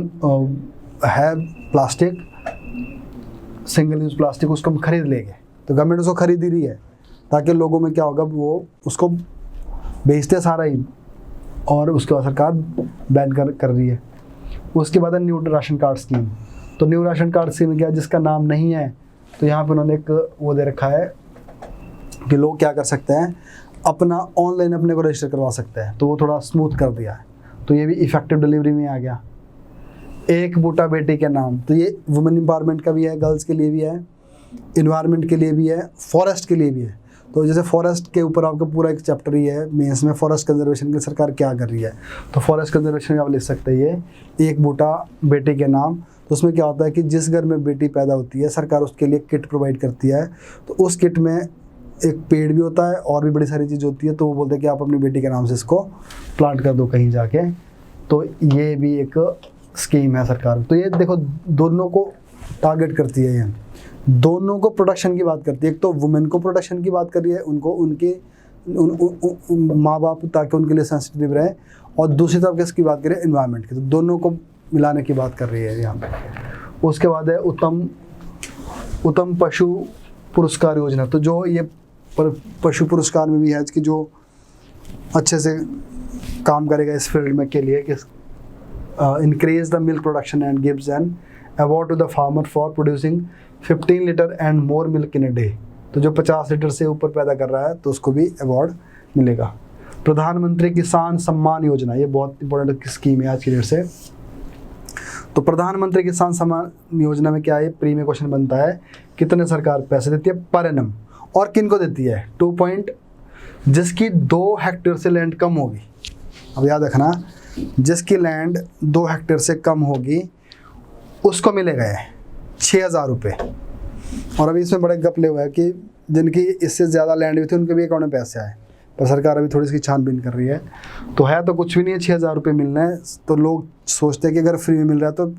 है प्लास्टिक, सिंगल यूज़ प्लास्टिक, उसको हम खरीद लेंगे। तो गवर्नमेंट उसको खरीद ही रही है ताकि लोगों में क्या होगा, वो उसको बेचते सारा ही, और उसके बाद सरकार बैन कर रही है। उसके बाद है न्यू राशन कार्ड स्कीम। तो न्यू राशन कार्ड स्कीम में क्या, जिसका नाम नहीं है तो यहाँ पे उन्होंने एक वो दे रखा है कि लोग क्या कर सकते हैं, अपना ऑनलाइन अपने को रजिस्टर करवा सकते हैं। तो वो थोड़ा स्मूथ कर दिया है, तो ये भी इफेक्टिव डिलीवरी में आ गया। एक बूटा बेटी के नाम, तो ये वुमेन एम्पावरमेंट का भी है, गर्ल्स के लिए भी है, इन्वायरमेंट के लिए भी है, फॉरेस्ट के लिए भी है। तो जैसे फॉरेस्ट के ऊपर आपका पूरा एक चैप्टर ही है मेंस में, फॉरेस्ट कंजर्वेशन की सरकार क्या कर रही है। तो फॉरेस्ट कंजर्वेशन में आप लिख सकते हैं ये एक बूटा बेटी के नाम। तो उसमें क्या होता है कि जिस घर में बेटी पैदा होती है, सरकार उसके लिए किट प्रोवाइड करती है। तो उस किट में एक पेड़ भी होता है और भी बड़ी सारी चीज़ होती है। तो वो बोलते हैं कि आप अपनी बेटी के नाम से इसको प्लांट कर दो कहीं जाके। तो ये भी एक स्कीम है सरकार। तो ये देखो दोनों को टारगेट करती है, ये दोनों को प्रोटेक्शन की बात करती है। एक तो वुमेन को प्रोटेक्शन की बात कर रही है, उनको उनके माँ बाप ताकि उनके लिए सेंसिटिव रहे, और दूसरी तरफ किसकी बात करें, एनवायरनमेंट की। तो दोनों को मिलाने की बात कर रही है यहाँ पे। उसके बाद है उत्तम पशु पुरस्कार योजना। तो जो ये पशु पुरस्कार में भी है कि जो अच्छे से काम करेगा इस फील्ड में के लिए, कि increase the milk production and gives an award to the farmer for producing 15 litre and more milk in a day. तो जो 50 लीटर से ऊपर पैदा कर रहा है तो उसको भी अवार्ड मिलेगा। प्रधानमंत्री किसान सम्मान योजना, ये बहुत इंपॉर्टेंट स्कीम है आज की डेट से। तो प्रधानमंत्री किसान सम्मान योजना में क्या है, प्री में क्वेश्चन बनता है, कितने सरकार पैसे देती है पर एनम, और किन को देती है, 2 पॉइंट, जिसकी 2 हेक्टेयर से लैंड कम होगी। अब याद रखना, जिसकी लैंड 2 हेक्टेयर से कम होगी उसको मिलेगा 6,000 रुपये। और अभी इसमें बड़े गपले हुए हैं कि जिनकी इससे ज़्यादा लैंड भी थी उनके भी अकाउंट में पैसे आए, पर सरकार अभी थोड़ी इसकी छानबीन कर रही है। तो है तो कुछ भी नहीं है, 6,000 रुपये मिलना है। तो लोग सोचते हैं कि अगर फ्री में मिल रहा है तो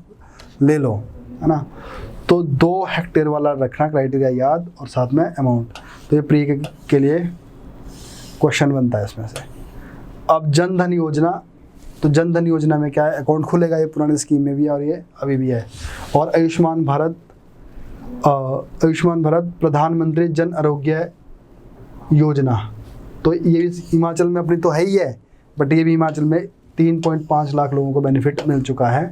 ले लो, है ना। तो 2 हेक्टेयर वाला रखना क्राइटेरिया याद, और साथ में अमाउंट। तो ये प्री के लिए क्वेश्चन बनता है इसमें से। अब जन धन योजना, तो जन धन योजना में क्या है, अकाउंट खुलेगा, ये पुरानी स्कीम में भी है और ये अभी भी है। और आयुष्मान भारत प्रधानमंत्री जन आरोग्य योजना, तो ये भी हिमाचल में अपनी तो है ही है, बट ये भी हिमाचल में 3.5 लाख लोगों को बेनिफिट मिल चुका है।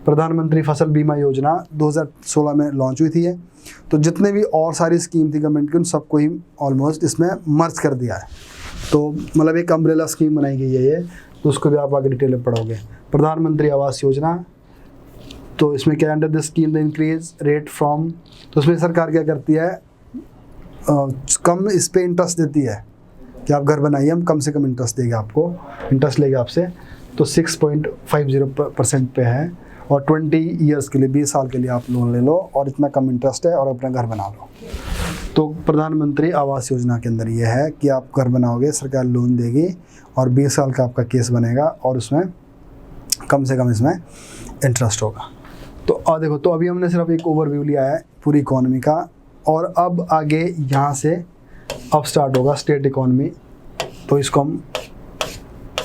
प्रधानमंत्री फसल बीमा योजना 2016 में लॉन्च हुई थी। तो जितने भी और सारी स्कीम थी गवर्नमेंट की, उन सबको ही ऑलमोस्ट इसमें मर्ज कर दिया है। तो मतलब एक अम्ब्रेला स्कीम बनाई गई है ये, तो उसको भी आप आगे डिटेल में पढ़ोगे। प्रधानमंत्री आवास योजना, तो इसमें क्या, under the scheme the increase rate from, तो उसमें सरकार क्या करती है, कम इस पर इंटरेस्ट देती है कि आप घर बनाइए, हम कम से कम इंटरेस्ट देंगे आपको, इंटरेस्ट लेंगे आपसे। तो 6.50% पे है, और 20 ईयर्स के लिए, 20 साल के लिए आप लोन ले लो, और इतना कम इंटरेस्ट है, और अपना घर बना लो। तो प्रधानमंत्री आवास योजना के अंदर ये है कि आप घर बनाओगे, सरकार लोन देगी, और 20 साल का आपका केस बनेगा, और उसमें कम से कम इसमें इंटरेस्ट होगा। तो देखो, तो अभी हमने सिर्फ एक ओवरव्यू लिया है पूरी इकोनॉमी का, और अब आगे यहाँ से अब स्टार्ट होगा स्टेट इकोनॉमी। तो इसको हम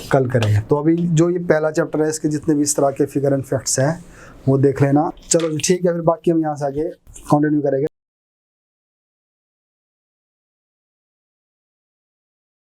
कल करेंगे। तो अभी जो ये पहला चैप्टर है इसके जितने भी इस तरह के फिगर एंड फैक्ट्स हैं वो देख लेना। चलो ठीक है, फिर बाकी हम यहाँ से आगे कंटिन्यू करेंगे।